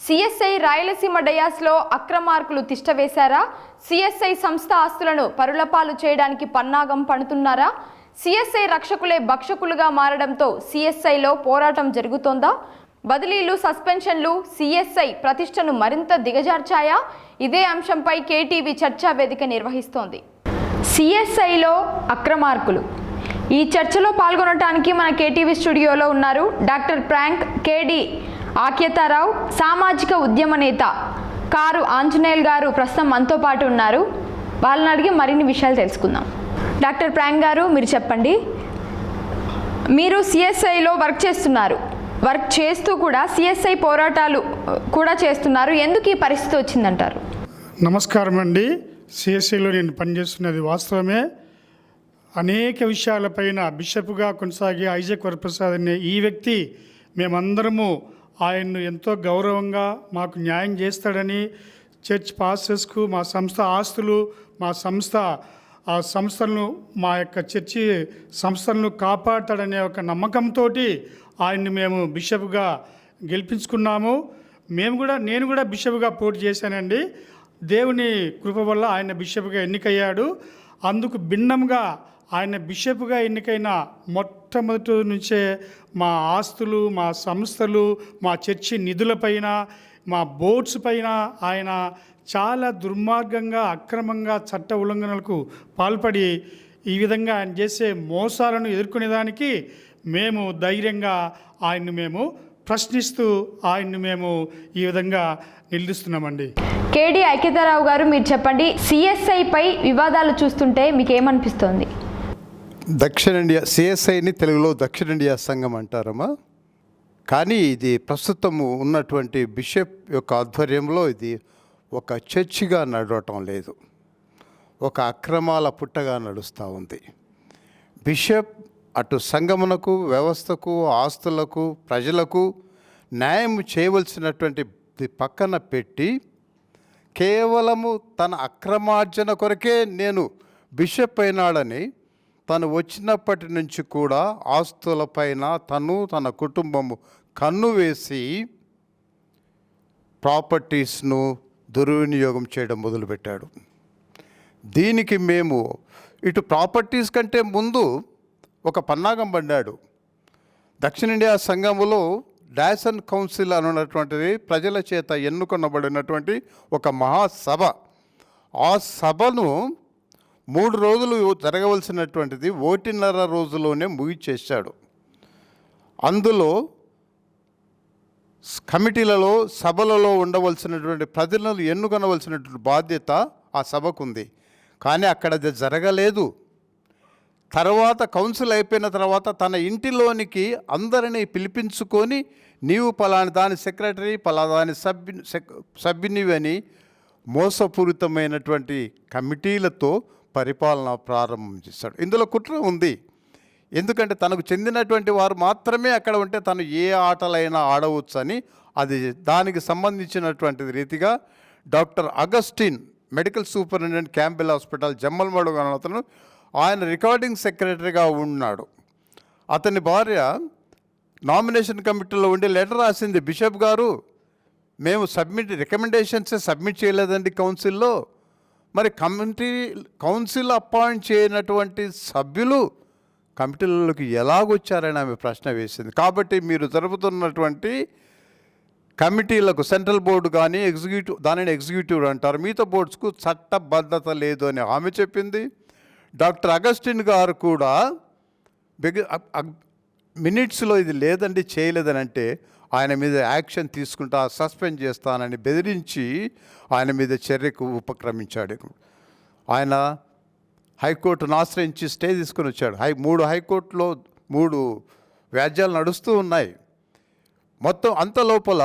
CSI Rayalaseema డయాస్లో అక్రమార్కులు తిష్టవేశారా? CSI సంస్థ ఆస్తులను పరులపాలు చేయడానికి పన్నాగం పన్నుతున్నారా? సిఎస్ఐ రక్షకులే భక్షకులుగా మారడంతో సిఎస్ఐలో పోరాటం జరుగుతోందా? బదిలీలు, సస్పెన్షన్లు సిఎస్ఐ ప్రతిష్టను మరింత దిగజార్చాయా? ఇదే అంశంపై కేటీవీ చర్చా వేదిక నిర్వహిస్తోంది. సిఎస్ఐలో అక్రమార్కులు. ఈ చర్చలో పాల్గొనడానికి మన కేటీవీ స్టూడియోలో ఉన్నారు డాక్టర్ ఫ్రాంక్ కేడి ఆక్యతారావు, సామాజిక ఉద్యమ నేత కారు ఆంజనేయులు గారు ప్రస్తుతం మనతో పాటు ఉన్నారు. వాళ్ళని అడిగి మరిన్ని విషయాలు తెలుసుకుందాం. డాక్టర్ ఫ్రాంక్ గారు, మీరు చెప్పండి. మీరు సిఎస్ఐలో వర్క్ చేస్తూ కూడా సిఎస్ఐ పోరాటాలు కూడా చేస్తున్నారు. ఎందుకు ఈ పరిస్థితి వచ్చిందంటారు? నమస్కారం అండి. సిఎస్ఐలో నేను పనిచేస్తున్నది వాస్తవమే. అనేక విషయాలపైన బిషప్గా కొనసాగే ఐజాక్ వరప్రసాద్ అనే ఈ వ్యక్తి మేమందరము ఆయన్ను ఎంతో గౌరవంగా మాకు న్యాయం చేస్తాడని, చర్చ్ పాస్టర్స్కు మా సంస్థ ఆస్తులు, మా సంస్థలను మా యొక్క చర్చి సంస్థలను కాపాడతాడనే ఒక నమ్మకంతో ఆయన్ని మేము బిషప్గా గెలిపించుకున్నాము. నేను కూడా బిషప్గా పోటీ చేశానండి. దేవుని కృప వల్ల ఆయన బిషప్గా ఎన్నికయ్యాడు. అందుకు భిన్నంగా ఆయన బిషప్గా ఎన్నికైన మొట్టమొదటి నుంచే మా ఆస్తులు, మా సంస్థలు, మా చర్చి నిధులపైన, మా బోర్డ్స్ పైన ఆయన చాలా దుర్మార్గంగా, అక్రమంగా చట్ట ఉల్లంఘనలకు పాల్పడి ఈ విధంగా ఆయన చేసే మోసాలను ఎదుర్కొనేదానికి మేము ధైర్యంగా ఆయన్ను ప్రశ్నిస్తూ ఆయన్ను ఈ విధంగా నిలుస్తున్నామండి. కేడి ఆక్యతారావు గారు, మీరు చెప్పండి. సిఎస్ఐపై వివాదాలు చూస్తుంటే మీకు ఏమనిపిస్తోంది? దక్షిణ ఇండియా సిఎస్ఐని తెలుగులో దక్షిణ ఇండియా సంఘం అంటారమ్మా. కానీ ఇది ప్రస్తుతము ఉన్నటువంటి బిషప్ యొక్క ఆధ్వర్యంలో ఇది ఒక చర్చిగా నడవటం లేదు, ఒక అక్రమాల పుట్టగా నడుస్తూ ఉంది. బిషప్ అటు సంఘమునకు, వ్యవస్థకు, ఆస్తులకు, ప్రజలకు న్యాయం చేయవలసినటువంటి పక్కన పెట్టి కేవలము తన అక్రమార్జన కొరకే నేను బిషప్ అయినాడని తను వచ్చినప్పటి నుంచి కూడా ఆస్తులపైన తన కుటుంబము కన్ను వేసి ప్రాపర్టీస్ను దుర్వినియోగం చేయడం మొదలుపెట్టాడు. దీనికి మేము ఇటు ప్రాపర్టీస్ కంటే ముందు ఒక పన్నాగం పడ్డాడు. దక్షిణ ఇండియా సంఘములో డాసన్ కౌన్సిల్ అనున్నటువంటిది ప్రజల చేత ఎన్నుకొనబడినటువంటి ఒక మహాసభ. ఆ సభను 3 రోజులు జరగవలసినటువంటిది 1.5 రోజులోనే ముగిచేశాడు. అందులో కమిటీలలో, సభలలో ఉండవలసినటువంటి ప్రజలను ఎన్నుకొనవలసినటువంటి బాధ్యత ఆ సభకుంది. కానీ అక్కడ అది జరగలేదు. తర్వాత కౌన్సిల్ అయిపోయిన తర్వాత తన ఇంటిలోనికి అందరినీ పిలిపించుకొని నీవు పలాని దాని సెక్రటరీ, పలాదాని సభ్యునివని మోసపూరితమైనటువంటి కమిటీలతో పరిపాలన ప్రారంభం చేశాడు. ఇందులో కుట్ర ఉంది. ఎందుకంటే తనకు చెందినటువంటి వారు మాత్రమే అక్కడ ఉంటే తను ఏ ఆటలైనా ఆడవచ్చు అని, అది దానికి సంబంధించినటువంటి రీతిగా doctor Augustine, medical superintendent Campbell hospital Jammalamadugu అతను, ఆయన రికార్డింగ్ సెక్రటరీగా ఉన్నాడు. అతని భార్య నామినేషన్ కమిటీలో ఉండి లెటర్ రాసింది, బిషప్ గారు మేము రికమెండేషన్సే సబ్మిట్ చేయలేదండి కౌన్సిల్లో, మరి కౌన్సిల్ అపాయింట్ చేయనటువంటి సభ్యులు కమిటీలలోకి ఎలాగొచ్చారని ఆమె ప్రశ్న వేసింది. కాబట్టి మీరు జరుపుతున్నటువంటి కమిటీలకు, సెంట్రల్ బోర్డు కానీ దానిని ఎగ్జిక్యూటివ్ అంటారు, మిగతా బోర్డ్స్కు చట్టబద్ధత లేదు అని ఆమె చెప్పింది. డాక్టర్ అగస్టిన్ గారు కూడా మినిట్స్లో ఇది లేదండి, చేయలేదని అంటే ఆయన మీద యాక్షన్ తీసుకుంటా, సస్పెండ్ చేస్తానని బెదిరించి ఆయన మీద చర్యకు ఉపక్రమించాడు. ఆయన హైకోర్టును ఆశ్రయించి స్టే తీసుకుని వచ్చాడు. 3 హైకోర్టులో 3 వ్యాజ్యాలు నడుస్తూ ఉన్నాయి. మొత్తం అంత లోపల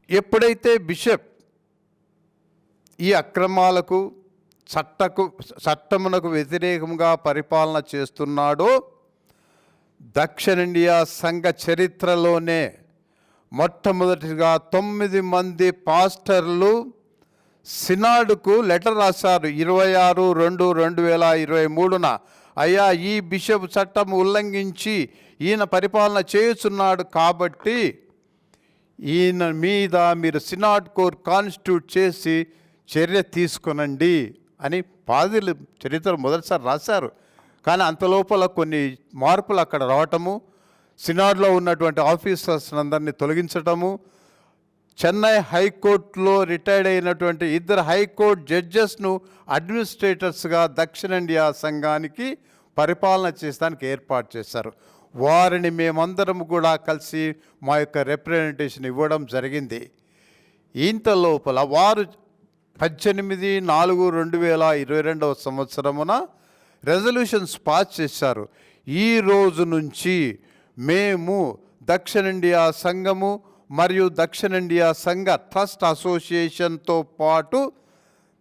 ఎప్పుడైతే బిషప్ ఈ అక్రమాలకు, చట్టమునకు వ్యతిరేకంగా పరిపాలన చేస్తున్నాడో, దక్షిణ ఇండియా సంఘ చరిత్రలోనే మొట్టమొదటిగా 9 మంది పాస్టర్లు సినాడుకు లెటర్ రాశారు 26/2/2023. అయ్యా, ఈ బిషప్ చట్టం ఉల్లంఘించి ఈయన పరిపాలన చేయుచున్నాడు కాబట్టి ఈయన మీద మీరు సినాడ్ కోర్ కాన్స్టిట్యూట్ చేసి చర్య తీసుకొనండి అని పాదులు చరిత్ర మొదటిసారి రాశారు. కానీ అంతలోపల కొన్ని మార్పులు అక్కడ రావటము, సినాడ్లో ఉన్నటువంటి ఆఫీసర్స్ అందరినీ తొలగించటము, చెన్నై హైకోర్టులో రిటైర్డ్ అయినటువంటి 2 హైకోర్టు జడ్జెస్ను అడ్మినిస్ట్రేటర్స్గా దక్షిణ ఇండియా సంఘానికి పరిపాలన చేసడానికి ఏర్పాటు చేశారు. వారిని మేమందరం కూడా కలిసి మా యొక్క రిప్రజెంటేషన్ ఇవ్వడం జరిగింది. ఇంత లోపల వారు 18/4/2022 సంవత్సరమున రెజల్యూషన్స్ పాస్ చేశారు. ఈ రోజు నుంచి మేము దక్షిణ ఇండియా సంఘము మరియు దక్షిణ ఇండియా సంఘ ట్రస్ట్ అసోసియేషన్తో పాటు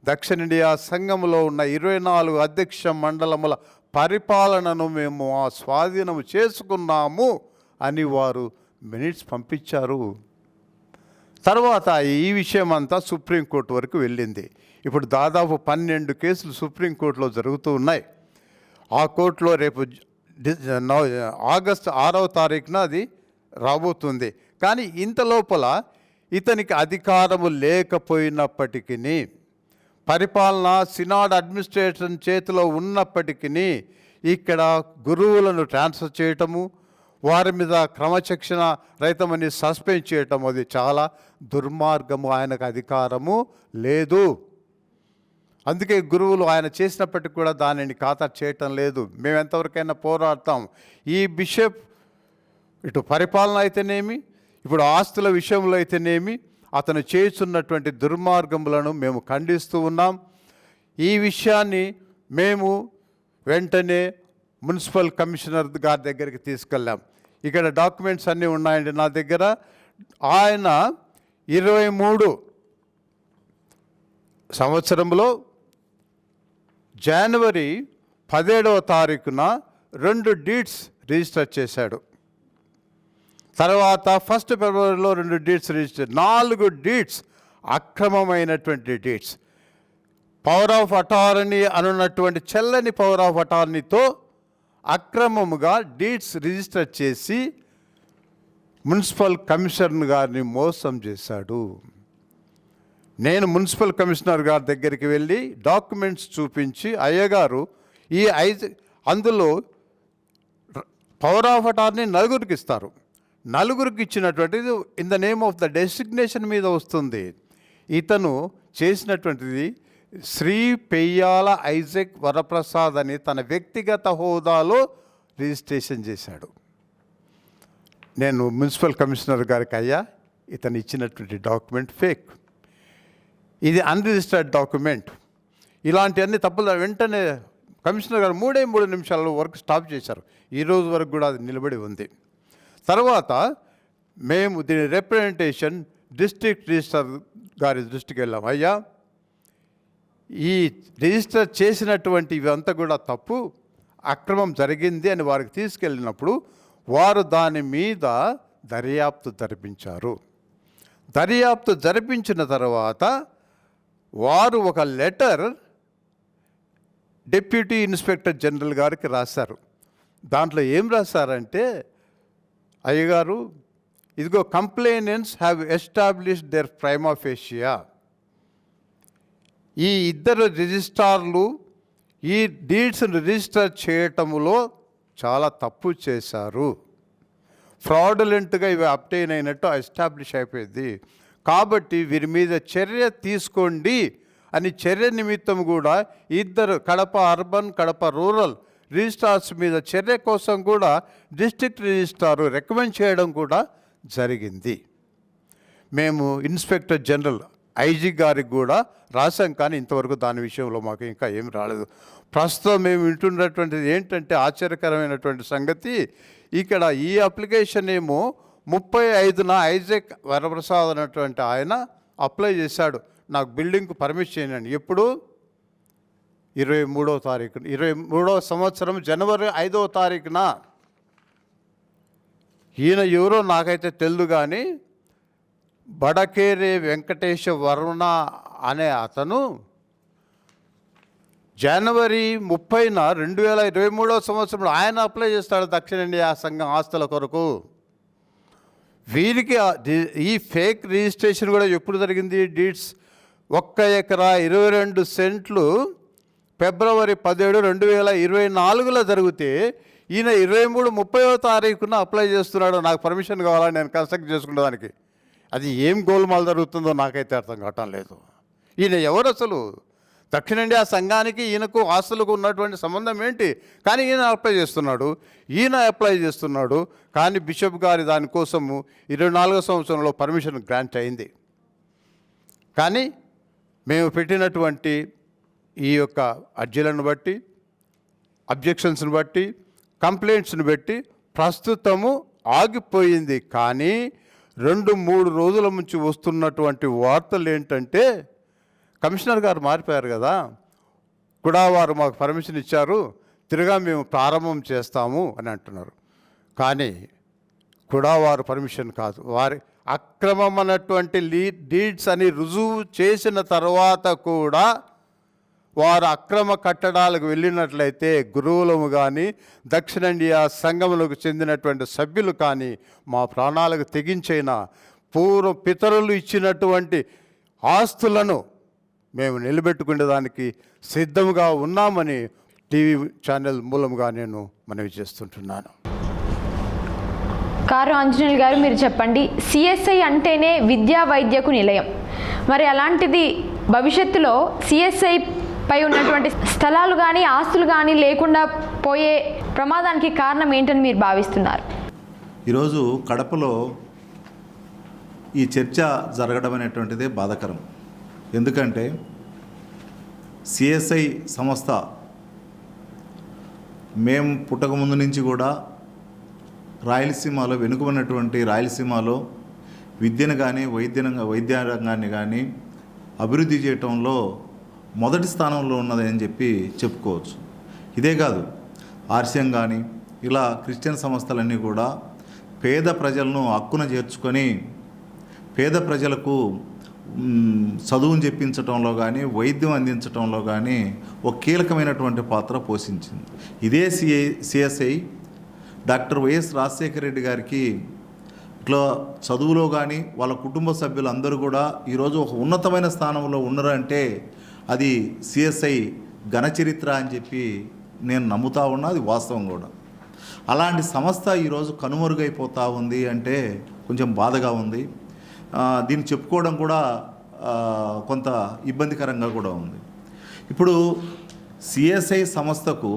దక్షిణ ఇండియా సంఘములో ఉన్న 24 అధ్యక్ష మండలముల పరిపాలనను మేము స్వాధీనం చేసుకున్నాము అని వారు మినిట్స్ పంపించారు. తర్వాత ఈ విషయం అంతా సుప్రీంకోర్టు వరకు వెళ్ళింది. ఇప్పుడు దాదాపు 12 కేసులు సుప్రీంకోర్టులో జరుగుతూ ఉన్నాయి. ఆ కోర్టులో రేపు ఆగస్టు 6వ తారీఖున అది రాబోతుంది. కానీ ఇంత లోపల ఇతనికి అధికారము లేకపోయినప్పటికీ, పరిపాలన సినాడ్ అడ్మినిస్ట్రేషన్ చేతిలో ఉన్నప్పటికీ ఇక్కడ గురువులను ట్రాన్స్ఫర్ చేయటము, వారి మీద క్రమశిక్షణ రహితమని సస్పెండ్ చేయటం అది చాలా దుర్మార్గము. ఆయనకు అధికారము లేదు. అందుకే గురువులు ఆయన చేసినప్పటికీ కూడా దానిని ఖాతా చేయటం లేదు. మేము ఎంతవరకైనా పోరాడతాం. ఈ బిషప్ ఇటు పరిపాలన అయితేనేమి, ఇప్పుడు ఆస్తుల విషయంలో అయితేనేమి అతను చేస్తున్నటువంటి దుర్మార్గములను మేము ఖండిస్తూ ఉన్నాం. ఈ విషయాన్ని మేము వెంటనే మున్సిపల్ కమిషనర్ గారి దగ్గరికి తీసుకెళ్ళాం. ఇక్కడ డాక్యుమెంట్స్ అన్నీ ఉన్నాయండి నా దగ్గర. ఆయన 23 సంవత్సరంలో జనవరి 17వ తారీఖున 2 డీడ్స్ రిజిస్టర్ చేశాడు. తర్వాత 1 ఫిబ్రవరిలో 2 డీడ్స్ రిజిస్టర్, 4 డీడ్స్ అక్రమమైనటువంటి డీడ్స్. పవర్ ఆఫ్ అటార్నీ అనున్నటువంటి చెల్లని పవర్ ఆఫ్ అటార్నీతో అక్రమముగా డీడ్స్ రిజిస్టర్ చేసి మున్సిపల్ కమిషనర్ గారిని మోసం చేశాడు. నేను మున్సిపల్ కమిషనర్ గారి దగ్గరికి వెళ్ళి డాక్యుమెంట్స్ చూపించి, అయ్యగారు ఈ అందులో పవర్ ఆఫ్ అటార్నీ 4కి ఇస్తారు, 4కి ఇచ్చినటువంటిది in the name of the designation మీద వస్తుంది. ఇతను చేసినటువంటిది శ్రీ పెయ్యాల ఐజక్ వరప్రసాద్ అని తన వ్యక్తిగత హోదాలో రిజిస్ట్రేషన్ చేశాడు. నేను మున్సిపల్ కమిషనర్ గారికి, అయ్యా ఇతను ఇచ్చినటువంటి డాక్యుమెంట్ ఫేక్, ఇది అన్రిజిస్టర్డ్ డాక్యుమెంట్, ఇలాంటివన్నీ తప్పులు. వెంటనే కమిషనర్ గారు 3 నిమిషాల్లో వర్క్ స్టాప్ చేశారు. ఈరోజు వరకు కూడా అది నిలబడి ఉంది. తర్వాత మేము దీని రిప్రజెంటేషన్ డిస్ట్రిక్ట్ రిజిస్టర్ గారి దృష్టికి వెళ్ళాం. అయ్యా ఈ రిజిస్టర్ చేసినటువంటి ఇవంతా కూడా తప్పు, అక్రమం జరిగింది అని వారికి తీసుకెళ్ళినప్పుడు వారు దాని మీద దర్యాప్తు జరిపించారు. దర్యాప్తు జరిపించిన తర్వాత వారు ఒక లెటర్ డిప్యూటీ ఇన్స్పెక్టర్ జనరల్ గారికి రాశారు. దాంట్లో ఏం రాశారంటే, అయ్యగారు ఇదిగో complainants have established their prima facie. ఈ 2 రిజిస్ట్రార్లు ఈ డీడ్స్ను రిజిస్టర్ చేయటములో చాలా తప్పు చేశారు. ఫ్రాడులెంట్గా ఇవి అప్టైన్ అయినట్టు ఎస్టాబ్లిష్ అయిపోయింది. కాబట్టి వీరి మీద చర్య తీసుకోండి అని చర్య నిమిత్తం కూడా 2 Kadapa urban, Kadapa rural registrars మీద చర్య కోసం కూడా డిస్ట్రిక్ట్ రిజిస్ట్రార్ రికమెండ్ చేయడం కూడా జరిగింది. మేము ఇన్స్పెక్టర్ జనరల్ ఐజీ గారికి కూడా రాసాం, కానీ ఇంతవరకు దాని విషయంలో మాకు ఇంకా ఏం రాలేదు. ప్రస్తుతం మేము వింటున్నటువంటిది ఏంటంటే ఆశ్చర్యకరమైనటువంటి సంగతి, ఇక్కడ ఈ అప్లికేషన్ ఏమో 35న ఐజక్ వరప్రసాద్ అన్నటువంటి ఆయన అప్లై చేశాడు, నాకు బిల్డింగ్కు పర్మిషన్ చేయండి. ఎప్పుడు 23వ తారీఖున 23వ సంవత్సరం జనవరి 5వ తారీఖున. ఈయన ఎవరో నాకైతే తెలియదు, కానీ బడకేరే వెంకటేశ వరుణ అనే అతను జనవరి 30న 2023వ సంవత్సరంలో ఆయన అప్లై చేస్తాడు దక్షిణ ఇండియా సంఘం ఆస్తుల కొరకు. వీరికి ఈ ఫేక్ రిజిస్ట్రేషన్ కూడా ఎప్పుడు జరిగింది? డీడ్స్ 1 ఎకరా 22 సెంట్లు ఫిబ్రవరి 17, 2024లో జరిగితే ఈయన 23, 30వ తారీఖున అప్లై చేస్తున్నాడు, నాకు పర్మిషన్ కావాలా నేను కన్స్ట్రక్ట్ చేసుకునేదానికి. అది ఏం గోల్మాల్ జరుగుతుందో నాకైతే అర్థం కావటం లేదు. ఈయన ఎవరు అసలు? దక్షిణ ఇండియా సంఘానికి ఈయనకు ఆస్తులకు ఉన్నటువంటి సంబంధం ఏంటి? కానీ ఈయన అప్లై చేస్తున్నాడు. కానీ బిషప్ గారి దానికోసము 24వ సంవత్సరంలో పర్మిషన్ గ్రాంట్ అయింది. కానీ మేము పెట్టినటువంటి ఈ యొక్క అర్జీలను బట్టి, అబ్జెక్షన్స్ని బట్టి, కంప్లైంట్స్ని బట్టి ప్రస్తుతము ఆగిపోయింది. కానీ 2-3 రోజుల నుంచి వస్తున్నటువంటి వార్తలు ఏంటంటే, కమిషనర్ గారు మారిపోయారు కదా, కూడా వారు మాకు పర్మిషన్ ఇచ్చారు, తిరిగా మేము ప్రారంభం చేస్తాము అని అంటున్నారు. కానీ కూడా వారు పర్మిషన్ కాదు, వారి అక్రమం అన్నటువంటి డీడ్స్ అని రుజువు చేసిన తర్వాత కూడా వారు అక్రమ కట్టడాలకు వెళ్ళినట్లయితే గురువులము కానీ, దక్షిణ ఇండియా సంఘములకు చెందినటువంటి సభ్యులు కానీ మా ప్రాణాలకు తెగించైన పూర్వ పితరులు ఇచ్చినటువంటి ఆస్తులను మేము నిలబెట్టుకునేదానికి సిద్ధంగా ఉన్నామని టీవీ ఛానల్ మూలంగా నేను మనవి చేస్తుంటున్నాను. కారు ఆంజనేయులు గారు, మీరు చెప్పండి, సిఎస్ఐ అంటేనే విద్యా వైద్యకు నిలయం. మరి అలాంటిది భవిష్యత్తులో సిఎస్ఐ పై ఉన్నటువంటి స్థలాలు కానీ ఆస్తులు కానీ లేకుండా పోయే ప్రమాదానికి కారణం ఏంటని మీరు భావిస్తున్నారు? ఈరోజు కడపలో ఈ చర్చ జరగడం అనేటువంటిదే బాధాకరం. ఎందుకంటే సిఎస్ఐ సంస్థ మేము పుట్టకముందు నుంచి కూడా రాయలసీమలో, వెనుకబడినటువంటి రాయలసీమలో విద్యను కానీ వైద్య రంగాన్ని కానీ అభివృద్ధి చేయటంలో మొదటి స్థానంలో ఉన్నదని చెప్పి చెప్పుకోవచ్చు. ఇదే కాదు, ఆర్సిఎం కానీ ఇలా క్రిస్టియన్ సంస్థలన్నీ కూడా పేద ప్రజలను హక్కున చేర్చుకొని పేద ప్రజలకు చదువును చెప్పించడంలో కానీ వైద్యం అందించడంలో కానీ ఒక కీలకమైనటువంటి పాత్ర పోషించింది. ఇదే CSI doctor YS Rajasekhara Reddy గారికి ఇట్లా చదువులో కానీ వాళ్ళ కుటుంబ సభ్యులు అందరూ కూడా ఈరోజు ఒక ఉన్నతమైన స్థానంలో ఉన్నారంటే అది సిఎస్ఐ ఘనచరిత్ర అని చెప్పి నేను నమ్ముతా ఉన్నా, అది వాస్తవం కూడా. అలాంటి సంస్థ ఈరోజు కనుమరుగైపోతూ ఉంది అంటే కొంచెం బాధగా ఉంది. దీన్ని చెప్పుకోవడం కూడా కొంత ఇబ్బందికరంగా కూడా ఉంది. ఇప్పుడు సిఎస్ఐ సంస్థకు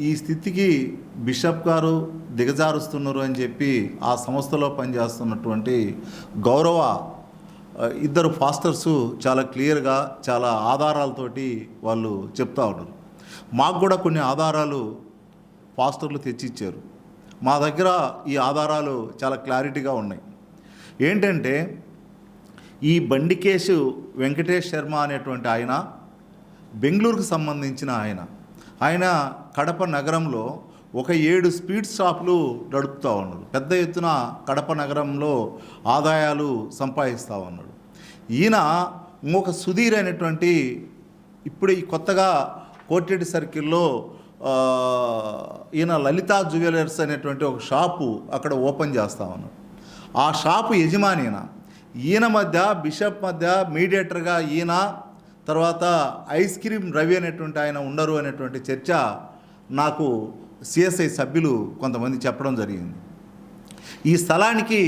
ఈ స్థితికి బిషప్ గారు దిగజారుస్తున్నారు అని చెప్పి ఆ సంస్థలో పనిచేస్తున్నటువంటి గౌరవ ఇద్దరు పాస్టర్సు చాలా క్లియర్గా చాలా ఆధారాలతోటి వాళ్ళు చెప్తా ఉన్నారు. మాకు కూడా కొన్ని ఆధారాలు పాస్టర్లు తెచ్చిచ్చారు. మా దగ్గర ఈ ఆధారాలు చాలా క్లారిటీగా ఉన్నాయి. ఏంటంటే ఈ బండికేశు వెంకటేష్ శర్మ అనేటువంటి ఆయన బెంగళూరుకు సంబంధించిన ఆయన కడప నగరంలో ఒక 7 స్పీడ్ షాపులు నడుపుతూ ఉన్నాడు. పెద్ద ఎత్తున కడప నగరంలో ఆదాయాలు సంపాదిస్తూ ఉన్నాడు. ఈయన ఇంకొక సుధీర్ అనేటువంటి ఇప్పుడు ఈ కొత్తగా కోటిరెడ్డి సర్కిల్లో ఈయన లలితా జ్యువెలర్స్ అనేటువంటి ఒక షాపు అక్కడ ఓపెన్ చేస్తూ ఉన్నాడు. ఆ షాపు యజమాని ఈయన మధ్య బిషప్ మధ్య మీడియేటర్గా ఈయన, తర్వాత ఐస్ క్రీమ్ రవి అనేటువంటి ఆయన ఉండరు అనేటువంటి చర్చ నాకు సిఎస్ఐ సభ్యులు కొంతమంది చెప్పడం జరిగింది. ఈ స్థలానికి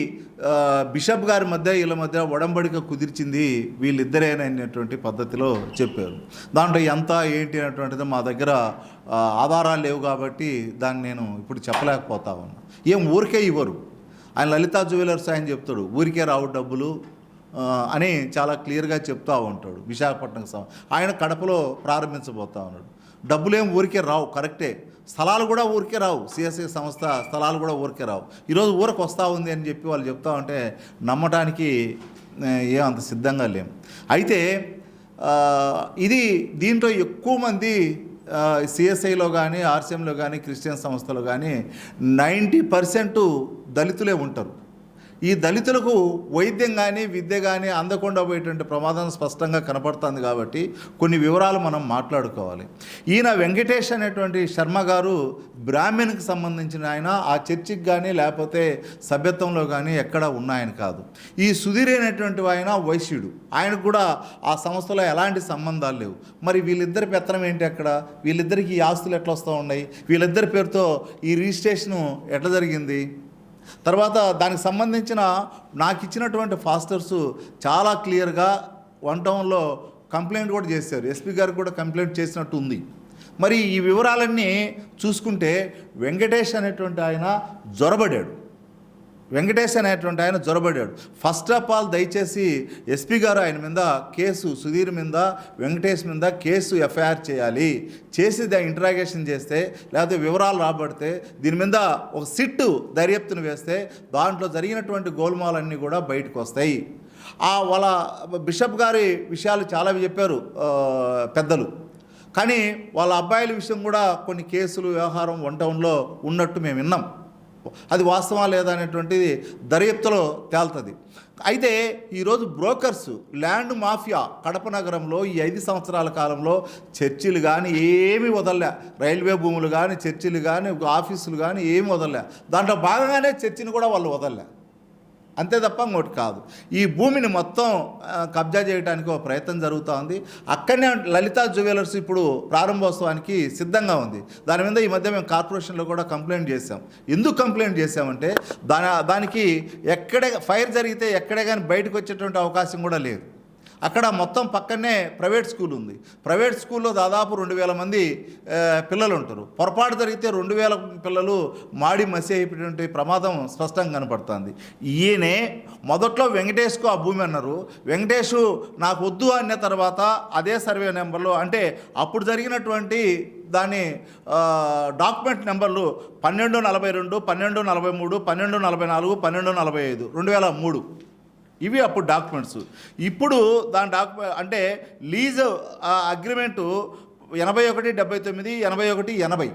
బిషప్ గారి మధ్య వీళ్ళ మధ్య ఒడంబడిక కుదిర్చింది వీళ్ళిద్దరేనటువంటి పద్ధతిలో చెప్పారు. దాంట్లో ఎంత ఏంటి అనేటువంటిది మా దగ్గర ఆధారాలు లేవు కాబట్టి దాన్ని నేను ఇప్పుడు చెప్పలేకపోతా ఉన్నా. ఏం ఊరికే ఇవ్వరు. ఆయన లలితా జ్యువెలర్స్ ఆయన చెప్తాడు ఊరికే రావు డబ్బులు అని చాలా క్లియర్గా చెప్తూ ఉంటాడు. విశాఖపట్నం ఆయన కడపలో ప్రారంభించబోతా ఉన్నాడు. డబ్బులేం ఊరికే రావు, కరెక్టే. స్థలాలు కూడా ఊరికే రావు. సిఎస్ఐ సంస్థ స్థలాలు కూడా ఊరికే రావు. ఈరోజు ఊరికి వస్తూ ఉంది అని చెప్పి వాళ్ళు చెప్తా ఉంటే నమ్మటానికి ఏం అంత సిద్ధంగా లేము. అయితే దీంట్లో ఎక్కువ మంది సిఎస్ఐలో కానీ ఆర్సిఎంలో కానీ క్రిస్టియన్ సంస్థలో కానీ 90% దళితులే ఉంటారు. ఈ దళితులకు వైద్యం కానీ విద్య కానీ అందకుండా పోయేటువంటి ప్రమాదం స్పష్టంగా కనపడుతుంది. కాబట్టి కొన్ని వివరాలు మనం మాట్లాడుకోవాలి. ఈయన వెంకటేష్ అనేటువంటి శర్మ గారు బ్రాహ్మణ్కి సంబంధించిన ఆయన, ఆ చర్చికి కానీ లేకపోతే సభ్యత్వంలో కానీ ఎక్కడ ఉన్నాయని కాదు. ఈ సుధీర్ అనేటువంటి ఆయన వైశ్యుడు, ఆయనకు కూడా ఆ సంస్థలో ఎలాంటి సంబంధాలు లేవు. మరి వీళ్ళిద్దరి పెత్తనం ఏంటి అక్కడ? వీళ్ళిద్దరికి ఈ ఆస్తులు ఎట్లా వస్తూ ఉన్నాయి? వీళ్ళిద్దరి పేరుతో ఈ రిజిస్ట్రేషను ఎట్లా జరిగింది? తర్వాత దానికి సంబంధించిన నాకు ఇచ్చినటువంటి ఫాస్టర్స్ చాలా క్లియర్గా 1 టౌన్లో కంప్లైంట్ కూడా చేశారు. ఎస్పీ గారికి కూడా కంప్లైంట్ చేసినట్టు ఉంది. మరి ఈ వివరాలన్నీ చూసుకుంటే వెంకటేష్ అనేటువంటి ఆయన జొరబడ్డాడు. ఫస్ట్ ఆఫ్ ఆల్ దయచేసి ఎస్పీ గారు ఆయన మీద కేసు, సుధీర్ మీద, వెంకటేష్ మీద కేసు ఎఫ్ఐఆర్ చేయాలి. చేసి ఇంట్రాగేషన్ చేస్తే లేకపోతే వివరాలు రాబడితే దీని మీద ఒక సిట్టు దర్యాప్తును వేస్తే దాంట్లో జరిగినటువంటి గోల్మాలన్నీ కూడా బయటకు వస్తాయి. వాళ్ళ బిషప్ గారి విషయాలు చాలా చెప్పారు పెద్దలు. కానీ వాళ్ళ అబ్బాయిల విషయం కూడా కొన్ని కేసులు వ్యవహారం 1 టౌన్లో ఉన్నట్టు మేము విన్నాం. అది వాస్తవా లేదా అనేటువంటిది దర్యాప్తులో తేలుతుంది. అయితే ఈరోజు బ్రోకర్స్, ల్యాండ్ మాఫియా కడప నగరంలో ఈ 5 సంవత్సరాల కాలంలో చర్చిలు కానీ ఏమీ వదలలే, రైల్వే భూములు కానీ చర్చిలు కానీ ఆఫీసులు కానీ ఏమీ వదలలే. దాంట్లో భాగంగానే చర్చిని కూడా వాళ్ళు వదలలే, అంతే తప్ప ఇంకోటి కాదు. ఈ భూమిని మొత్తం కబ్జా చేయడానికి ఒక ప్రయత్నం జరుగుతూ ఉంది. అక్కడనే లలితా జ్యువెలర్స్ ఇప్పుడు ప్రారంభోత్సవానికి సిద్ధంగా ఉంది. దాని మీద ఈ మధ్య మేము కార్పొరేషన్లో కూడా కంప్లైంట్ చేసాం. ఎందుకు కంప్లైంట్ చేసామంటే దానికి ఎక్కడే ఫైర్ జరిగితే ఎక్కడే కానీ బయటకు వచ్చేటువంటి అవకాశం కూడా లేదు. అక్కడ మొత్తం పక్కనే ప్రైవేట్ స్కూల్ ఉంది. ప్రైవేట్ స్కూల్లో దాదాపు 2000 మంది పిల్లలు ఉంటారు. పొరపాటు జరిగితే 2000 పిల్లలు మాడి మసి అయిపోయినటువంటి ప్రమాదం స్పష్టంగా కనపడుతుంది. ఈయనే మొదట్లో వెంకటేష్కు ఆ భూమి అన్నారు. వెంకటేష్ నాకు వద్దు అన్న తర్వాత అదే సర్వే నెంబర్లో, అంటే అప్పుడు జరిగినటువంటి దాని డాక్యుమెంట్ నెంబర్లు 1242, 1243, 1244, 1245, 2003 ఇవి అప్పుడు డాక్యుమెంట్స్. ఇప్పుడు దాని అంటే లీజ్ అగ్రిమెంటు 81/79, 81/80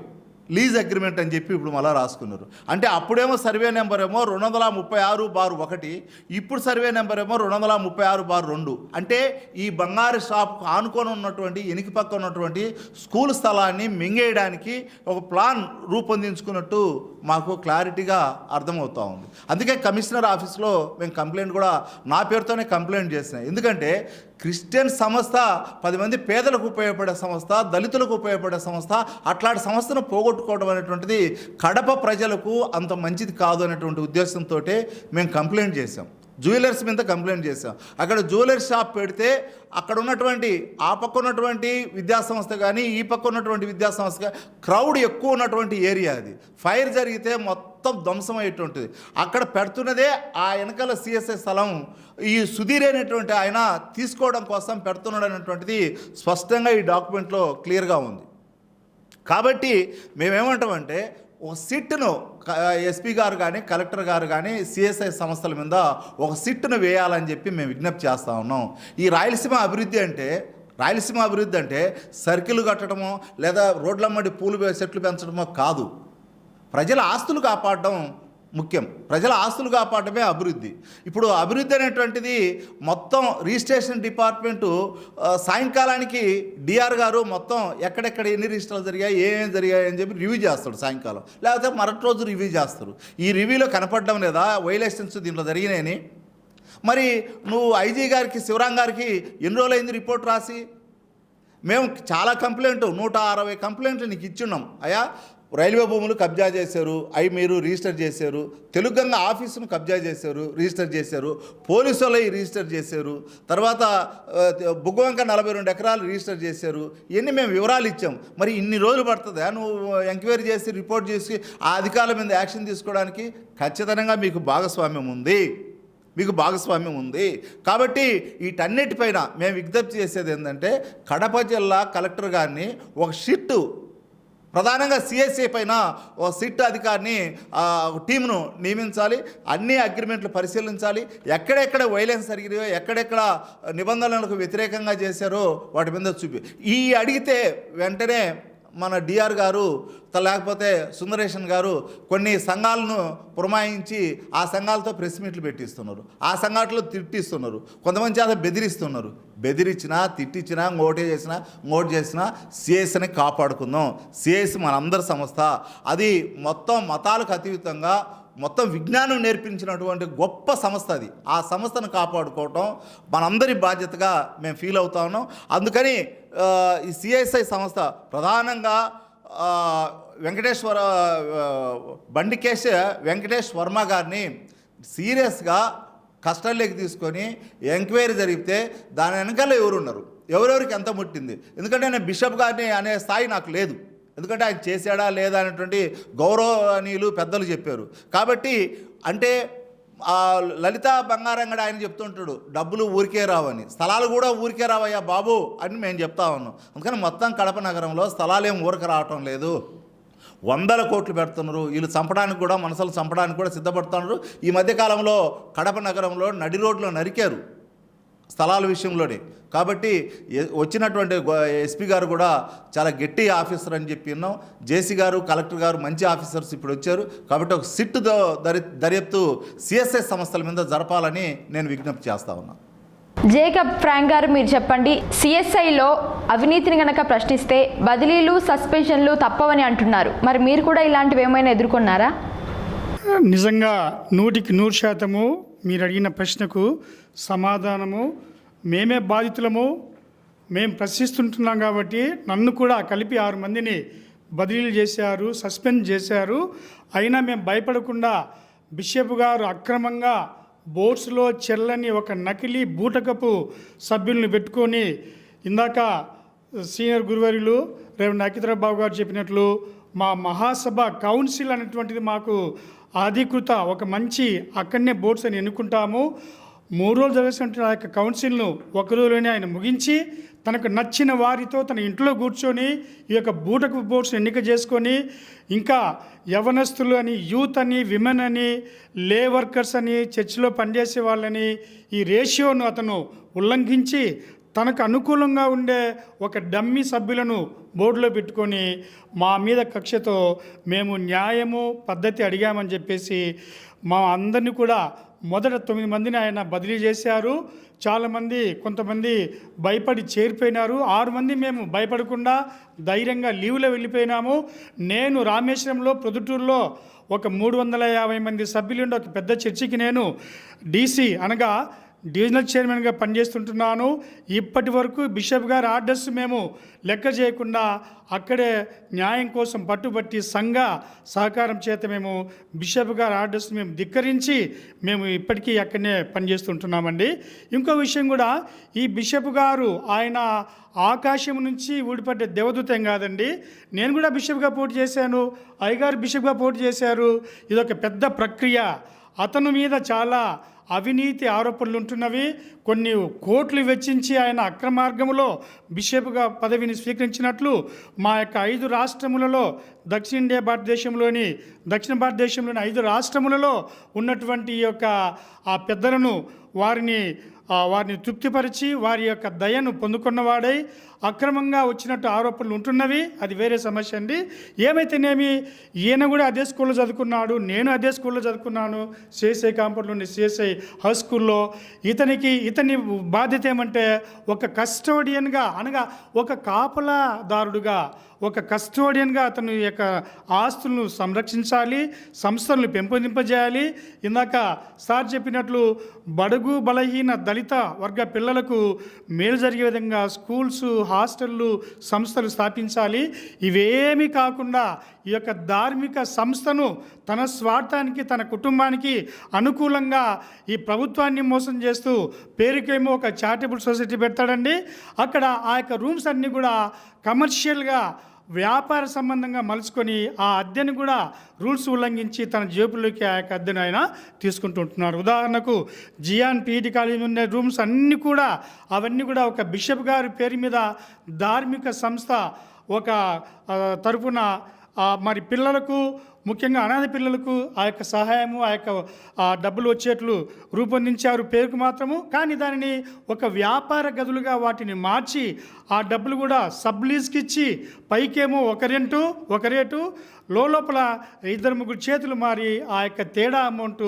లీజ్ అగ్రిమెంట్ అని చెప్పి ఇప్పుడు మళ్ళీ రాసుకున్నారు. అంటే అప్పుడేమో సర్వే నెంబర్ ఏమో 236/1, ఇప్పుడు సర్వే నెంబర్ ఏమో 236/2. అంటే ఈ బంగారు షాప్కు ఆనుకొని ఉన్నటువంటి ఎనికి పక్క ఉన్నటువంటి స్కూల్ స్థలాన్ని మింగేయడానికి ఒక ప్లాన్ రూపొందించుకున్నట్టు మాకు క్లారిటీగా అర్థమవుతూ ఉంది. అందుకే కమిషనర్ ఆఫీస్లో మేము కంప్లైంట్ కూడా నా పేరుతోనే కంప్లైంట్ చేసినాం. ఎందుకంటే క్రిస్టియన్ సంస్థ 10 మంది పేదలకు ఉపయోగపడే సంస్థ, దళితులకు ఉపయోగపడే సంస్థ, అట్లాంటి సంస్థను పోగొట్టుకోవడం అనేటువంటిది కడప ప్రజలకు అంత మంచిది కాదు అనేటువంటి ఉద్దేశంతో మేము కంప్లైంట్ చేసాం. జ్యువెలర్స్ మీద కంప్లైంట్ చేసాం. అక్కడ జ్యువెలర్స్ షాప్ పెడితే అక్కడ ఉన్నటువంటి ఆ పక్క ఉన్నటువంటి విద్యాసంస్థ కానీ ఈ పక్క ఉన్నటువంటి విద్యాసంస్థ కానీ క్రౌడ్ ఎక్కువ ఉన్నటువంటి ఏరియా అది. ఫైర్ జరిగితే మొత్తం ధ్వంసం అయ్యేటువంటిది. అక్కడ పెడుతున్నదే ఆ వెనకాల సిఎస్ఐ స్థలం ఈ సుధీర్ అనేటువంటి ఆయన తీసుకోవడం కోసం పెడుతున్నాడు అనేటువంటిది స్పష్టంగా ఈ డాక్యుమెంట్లో క్లియర్గా ఉంది. కాబట్టి మేమేమంటామంటే ఒక సిట్ను ఎస్పీ గారు కానీ కలెక్టర్ గారు కానీ సిఎస్ఐ సంస్థల మీద ఒక సిట్ను వేయాలని చెప్పి మేము విజ్ఞప్తి చేస్తూ ఉన్నాం. ఈ రాయలసీమ అభివృద్ధి అంటే సర్కిల్ కట్టడమో లేదా రోడ్లమ్మడి పూలు చెట్లు పెంచడమో కాదు. ప్రజల ఆస్తులు కాపాడడం ముఖ్యం. ప్రజల ఆస్తులు కాపాడమే అభివృద్ధి. ఇప్పుడు అభివృద్ధి అనేటువంటిది మొత్తం రిజిస్ట్రేషన్ డిపార్ట్మెంటు సాయంకాలానికి డిఆర్ గారు మొత్తం ఎక్కడెక్కడ ఎన్ని రిజిస్టర్లు జరిగాయి, ఏమేమి జరిగాయి అని చెప్పి రివ్యూ చేస్తాడు సాయంకాలం, లేకపోతే మరొక రోజు రివ్యూ చేస్తారు. ఈ రివ్యూలో కనపడడం లేదా వైలేషన్స్ దీంట్లో జరిగినాయని? మరి నువ్వు ఐజీ గారికి, శివరాం గారికి ఎన్ని రోజులైంది రిపోర్ట్ రాసి? మేము చాలా కంప్లైంట్ 160 కంప్లైంట్లు నీకు ఇచ్చున్నాం. అయ్యా రైల్వే భూములు కబ్జా చేశారు, అవి మీరు రిజిస్టర్ చేశారు. తెలుగంగ ఆఫీసును కబ్జా చేశారు, రిజిస్టర్ చేశారు. పోలీసు వాళ్ళు రిజిస్టర్ చేశారు. తర్వాత బుగ్గవంక 42 ఎకరాలు రిజిస్టర్ చేశారు. ఇవన్నీ మేము వివరాలు ఇచ్చాం. మరి ఇన్ని రోజులు పడుతుందా నువ్వు ఎంక్వైరీ చేసి రిపోర్ట్ చేసి ఆ అధికారుల మీద యాక్షన్ తీసుకోవడానికి? ఖచ్చితంగా మీకు భాగస్వామ్యం ఉంది. కాబట్టి వీటన్నిటిపైన మేము విజ్ఞప్తి చేసేది ఏంటంటే కడప జిల్లా కలెక్టర్ గారిని ఒక షిట్టు, ప్రధానంగా సిఎస్ఐ పైన ఒక సిట్ అధికారిని టీమును నియమించాలి. అన్ని అగ్రిమెంట్లు పరిశీలించాలి. ఎక్కడెక్కడ వైలెన్స్ జరిగినాయో, ఎక్కడెక్కడ నిబంధనలకు వ్యతిరేకంగా చేశారో వాటి మీద అడిగితే వెంటనే మన డిఆర్ గారు లేకపోతే సుందరేషన్ గారు కొన్ని సంఘాలను పురమాయించి ఆ సంఘాలతో ప్రెస్ మీట్లు పెట్టిస్తున్నారు, ఆ సంఘాలలో తిట్టిస్తున్నారు, కొంతమంది చేత బెదిరిస్తున్నారు. బెదిరించినా తిట్టించినా ఇంకోటి చేసినా సిఎస్ని కాపాడుకుందాం. సిఎస్ మనందరి సంస్థ, అది మొత్తం మతాలకు అతీతంగా మొత్తం విజ్ఞానం నేర్పించినటువంటి గొప్ప సంస్థ అది. ఆ సంస్థను కాపాడుకోవటం మనందరి బాధ్యతగా మేము ఫీల్ అవుతా ఉన్నాం. అందుకని ఈ సిఎస్ఐ సంస్థ ప్రధానంగా బండికేశ్ వెంకటేష్ వర్మ గారిని సీరియస్గా కస్టడీలోకి తీసుకొని ఎంక్వైరీ జరిగితే దాని వెనకాల ఎవరున్నారు, ఎవరెవరికి ఎంత ముట్టింది. ఎందుకంటే నేను బిషప్ గారిని అనే స్థాయి నాకు లేదు, ఎందుకంటే ఆయన చేశాడా లేదా అనేటువంటి గౌరవనీయులు పెద్దలు చెప్పారు. కాబట్టి అంటే లలిత బంగారంగడు ఆయన చెప్తుంటాడు డబ్బులు ఊరికే రావని, స్థలాలు కూడా ఊరికే రావయ్యా బాబు అని మేము చెప్తా ఉన్నాం. అందుకని మొత్తం కడప నగరంలో స్థలాలు ఏం ఊరిక రావటం లేదు, 100 కోట్లు పెడుతున్నారు. వీళ్ళు చంపడానికి కూడా, మనసులు చంపడానికి కూడా సిద్ధపడుతున్నారు. ఈ మధ్యకాలంలో కడప నగరంలో నడి రోడ్లో నరికారు స్థలాల విషయంలోనే. కాబట్టి వచ్చినటువంటి ఎస్పీ గారు కూడా చాలా గట్టి ఆఫీసర్ అని చెప్పి విన్నాం. జేసీ గారు, కలెక్టర్ గారు మంచి ఆఫీసర్స్ ఇప్పుడు వచ్చారు. కాబట్టి ఒక సిట్ దర్యాప్తు సిఎస్ఐ సంస్థల మీద జరపాలని నేను విజ్ఞప్తి చేస్తా ఉన్నా. జేకబ్ ఫ్రాంక్ గారు, మీరు చెప్పండి, సిఎస్ఐలో అవినీతిని గనక ప్రశ్నిస్తే బదిలీలు, సస్పెన్షన్లు తప్పవని అంటున్నారు. మరి మీరు కూడా ఇలాంటివి ఏమైనా ఎదుర్కొన్నారా? నిజంగా 100% మీరు అడిగిన ప్రశ్నకు సమాధానము మేమే బాధితులము. మేము ప్రశ్నిస్తుంటున్నాం కాబట్టి నన్ను కూడా కలిపి 6 మందిని బదిలీలు చేశారు, సస్పెండ్ చేశారు. అయినా మేము భయపడకుండా బిషప్ గారు అక్రమంగా బోర్డ్స్లో చెల్లని ఒక నకిలీ బూటకపు సభ్యుల్ని పెట్టుకొని, ఇందాక సీనియర్ గురువర్యులు రేవంత్ అఖితరాబాబు గారు చెప్పినట్లు మా మహాసభ కౌన్సిల్ అనేటువంటిది మాకు అధికృత ఒక మంచి అక్కడనే బోర్డ్స్ అని ఎన్నుకుంటాము. 3 రోజులు జరగాల్సిన ఆ యొక్క కౌన్సిల్ను ఒక రోజులోనే ఆయన ముగించి తనకు నచ్చిన వారితో తన ఇంట్లో కూర్చొని ఈ యొక్క బూటకు బోర్డ్స్ ఎన్నిక చేసుకొని, ఇంకా యవనస్తులు అని, యూత్ అని, విమెన్ అని, లే వర్కర్స్ అని, చర్చిలో పనిచేసే వాళ్ళని, ఈ రేషియోను అతను ఉల్లంఘించి తనకు అనుకూలంగా ఉండే ఒక డమ్మీ సభ్యులను బోర్డులో పెట్టుకొని మా మీద కక్షతో మేము న్యాయము పద్ధతి అడిగామని చెప్పేసి మా అందరినీ కూడా మొదట 9 మందిని ఆయన బదిలీ చేశారు. చాలామంది కొంతమంది భయపడి చేరిపోయినారు. 6 మంది మేము భయపడకుండా ధైర్యంగా లీవ్లో వెళ్ళిపోయినాము. నేను రామేశ్వరంలో, ప్రొద్దుటూరులో ఒక 350 మంది సభ్యులుండి ఒక పెద్ద చర్చికి నేను డీసీ అనగా డివిజనల్ చైర్మన్గా పనిచేస్తుంటున్నాను. ఇప్పటి వరకు బిషప్ గారి ఆర్డర్స్ మేము లెక్క చేయకుండా అక్కడే న్యాయం కోసం పట్టుబట్టి సంఘ సహకారం చేత మేము బిషప్ గారి ఆర్డర్స్ మేము ధిక్కరించి మేము ఇప్పటికీ అక్కడనే పనిచేస్తుంటున్నామండి. ఇంకో విషయం కూడా, ఈ బిషప్ గారు ఆయన ఆకాశం నుంచి ఊడిపడ్డ దేవదూత ఏం కాదండి. నేను కూడా బిషప్గా పోటీ చేశాను, అయ్యగారు బిషప్గా పోటీ చేశారు. ఇదొక పెద్ద ప్రక్రియ. అతని మీద చాలా అవినీతి ఆరోపణలు ఉంటున్నవి. కొన్ని కోట్లు వెచ్చించి ఆయన అక్రమార్గంలో బిషప్గా పదవిని స్వీకరించినట్లు మా యొక్క 5 రాష్ట్రములలో దక్షిణ భారతదేశంలోని 5 రాష్ట్రములలో ఉన్నటువంటి ఈ యొక్క ఆ పెద్దలను వారిని తృప్తిపరిచి వారి యొక్క దయను పొందుకున్నవాడై అక్రమంగా వచ్చినట్టు ఆరోపణలు ఉంటున్నవి. అది వేరే సమస్య అండి. ఏమైతేనేమి ఈయన కూడా అదే స్కూల్లో చదువుకున్నాడు, నేను అదే స్కూల్లో చదువుకున్నాను, సిఎస్ఐ కాంపౌండ్లోని సిఎస్ఐ హై స్కూల్లో. ఇతని బాధ్యత ఏమంటే ఒక కస్టోడియన్గా అనగా ఒక కాపలాదారుడుగా ఒక కస్టోడియన్గా అతను యొక్క ఆస్తులను సంరక్షించాలి, సంస్థలను పెంపొందింపజేయాలి. ఇందాక సార్ చెప్పినట్లు బడుగు బలహీన దళిత వర్గ పిల్లలకు మేలు జరిగే విధంగా స్కూల్స్, హాస్టళ్ళు, సంస్థలు స్థాపించాలి. ఇవేమీ కాకుండా ఈ యొక్క ధార్మిక సంస్థను తన స్వార్థానికి, తన కుటుంబానికి అనుకూలంగా ఈ ప్రభుత్వాన్ని మోసం చేస్తూ పేరుకేమో ఒక చారిటబుల్ సొసైటీ పెడతాడండి. అక్కడ ఆ యొక్క రూమ్స్ అన్నీ కూడా కమర్షియల్గా వ్యాపార సంబంధంగా మలుచుకొని ఆ అద్దెను కూడా రూల్స్ ఉల్లంఘించి తన జేబుల్లోకి ఆ యొక్క అద్దెను ఆయన తీసుకుంటూ ఉంటున్నారు. ఉదాహరణకు జియాన్ పీఈటీ కాలేజీ ఉన్న రూమ్స్ అన్నీ కూడా అవన్నీ కూడా ఒక బిషప్ గారి పేరు మీద ధార్మిక సంస్థ ఒక తరపున మరి పిల్లలకు ముఖ్యంగా అనాథ పిల్లలకు ఆ యొక్క సహాయము ఆ డబ్బులు వచ్చేట్లు రూపొందించారు పేరుకు మాత్రము. కానీ దానిని ఒక వ్యాపార గదులుగా వాటిని మార్చి ఆ డబ్బులు కూడా సబ్లీజ్కి ఇచ్చి పైకేమో ఒక రేటు లోపల 2-3 చేతులు మారి ఆ యొక్క తేడా అమౌంట్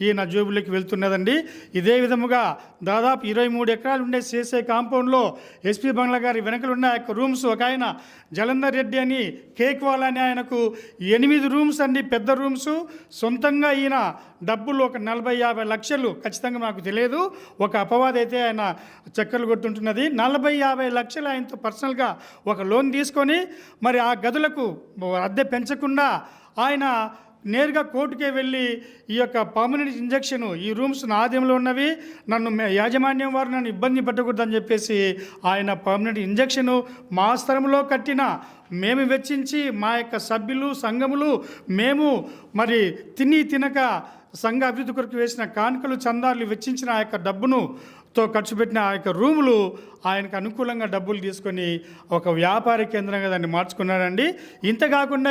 ఈయన జోబులోకి వెళ్తున్నదండి. ఇదే విధముగా దాదాపు 23 ఎకరాలు ఉండే సిఎస్ఐ కాంపౌండ్లో ఎస్పీ బంగ్లా గారి వెనకలు ఉన్న ఆ యొక్క రూమ్స్, ఒక ఆయన జలంధర్ రెడ్డి అని కేక్వాల్ అని ఆయనకు 8 రూమ్స్ అండి, పెద్ద రూమ్స్. సొంతంగా ఈయన డబ్బులు ఒక 40-50 లక్షలు, ఖచ్చితంగా మాకు తెలియదు, ఒక అపవాదం అయితే ఆయన చక్కర్లు కొట్టుంటున్నది. 40-50 లక్షలు ఆయనతో పర్సనల్గా ఒక లోన్ తీసుకొని మరి ఆ గదులకు అద్దె పెంచకుండా ఆయన నేరుగా కోర్టుకే వెళ్ళి ఈ యొక్క పర్మనెంట్ ఇంజెక్షన్, ఈ రూమ్స్ నా ఆధీనంలో ఉన్నవి, యాజమాన్యం వారు నన్ను ఇబ్బంది పెట్టకూడదని చెప్పేసి ఆయన పర్మనెంట్ ఇంజెక్షను మా స్థలంలో కట్టిన మేము వెచ్చించి మా యొక్క సభ్యులు సంఘములు మేము మరి తినక సంఘ అభివృద్ధి కొరకు వేసిన కానుకలు చందాలు వెచ్చించిన ఆ యొక్క డబ్బుతో ఖర్చు పెట్టిన ఆ యొక్క రూములు ఆయనకు అనుకూలంగా డబ్బులు తీసుకొని ఒక వ్యాపార కేంద్రంగా దాన్ని మార్చుకున్నాడండి. ఇంత కాకుండా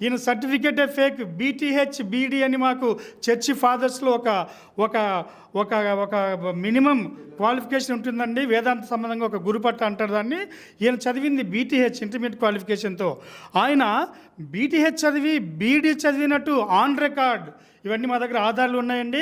ఈయన సర్టిఫికేట్ ఫేక్ BTH BD అని మాకు చర్చి ఫాదర్స్లో ఒక ఒక ఒక మినిమం క్వాలిఫికేషన్ ఉంటుందండి, వేదాంత సంబంధంగా ఒక గురుపట్ట అంటారు దాన్ని. ఈయన చదివింది BTH ఇంటర్మీడియట్ క్వాలిఫికేషన్తో. ఆయన BTH చదివి BD చదివినట్టు ఆన్ రికార్డ్ ఇవన్నీ మా దగ్గర ఆధారాలు ఉన్నాయండి.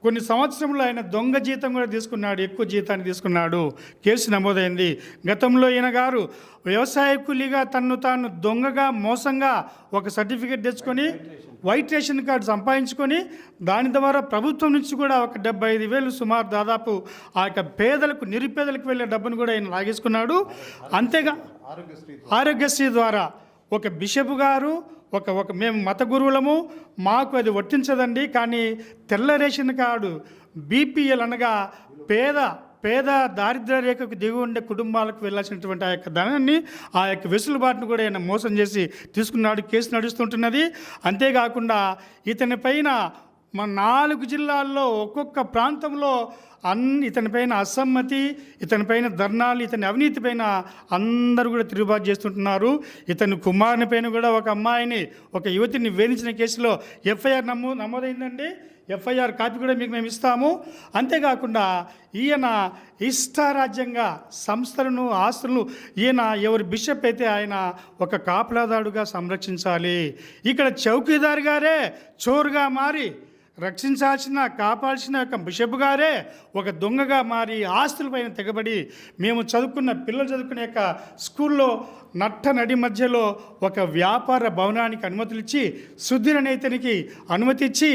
కొన్ని సంవత్సరంలో ఆయన దొంగ జీతం కూడా తీసుకున్నాడు, ఎక్కువ జీతాన్ని తీసుకున్నాడు, కేసు నమోదైంది. గతంలో ఈయన గారు వ్యవసాయ కూలీగా తన్ను తాను దొంగగా మోసంగా ఒక సర్టిఫికేట్ తెచ్చుకొని వైట్ రేషన్ కార్డు సంపాదించుకొని దాని ద్వారా ప్రభుత్వం నుంచి కూడా ఒక 75,000 సుమారు దాదాపు ఆ యొక్క నిరుపేదలకు వెళ్ళే డబ్బును కూడా ఆయన లాగేసుకున్నాడు. అంతేగా ఆరోగ్యశ్రీ ద్వారా ఒక బిషప్ గారు మేము మత గురువులము, మాకు అది వర్తించదండి, కానీ తెల్ల రేషన్ కార్డు BPL అనగా పేద దారిద్ర్య రేఖకు దిగి ఉండే కుటుంబాలకు వెళ్ళాల్సినటువంటి ఆ యొక్క ధనాన్ని, ఆ యొక్క వెసులుబాటును కూడా ఆయన మోసం చేసి తీసుకున్నాడు. కేసు నడుస్తుంటున్నది. అంతేకాకుండా ఇతని పైన మన 4 జిల్లాల్లో ఒక్కొక్క ప్రాంతంలో ఇతనిపైన అసమ్మతి, ఇతనిపైన ధర్నాలు, ఇతని అవినీతి పైన అందరూ కూడా తిరుగుబాటు చేస్తుంటున్నారు. ఇతని కుమారుని పైన కూడా ఒక యువతిని వేధించిన కేసులో FIR నమోదైందండి. FIR కాపీ కూడా మీకు మేము ఇస్తాము. అంతేకాకుండా ఈయన ఇష్టారాజ్యంగా సంస్థలను ఆస్తులను ఎవరి బిషప్ అయితే ఆయన ఒక కాపలాదారుగా సంరక్షించాలి. ఇక్కడ చౌకీదార్ గారే చోరుగా మారి కాపాల్సిన యొక్క బిషప్ గారే ఒక దొంగగా మారి ఆస్తులపైన తెగబడి పిల్లలు చదువుకునే యొక్క స్కూల్లో నడి మధ్యలో ఒక వ్యాపార భవనానికి అనుమతులు ఇచ్చి సుధీరనేతనికి అనుమతి ఇచ్చి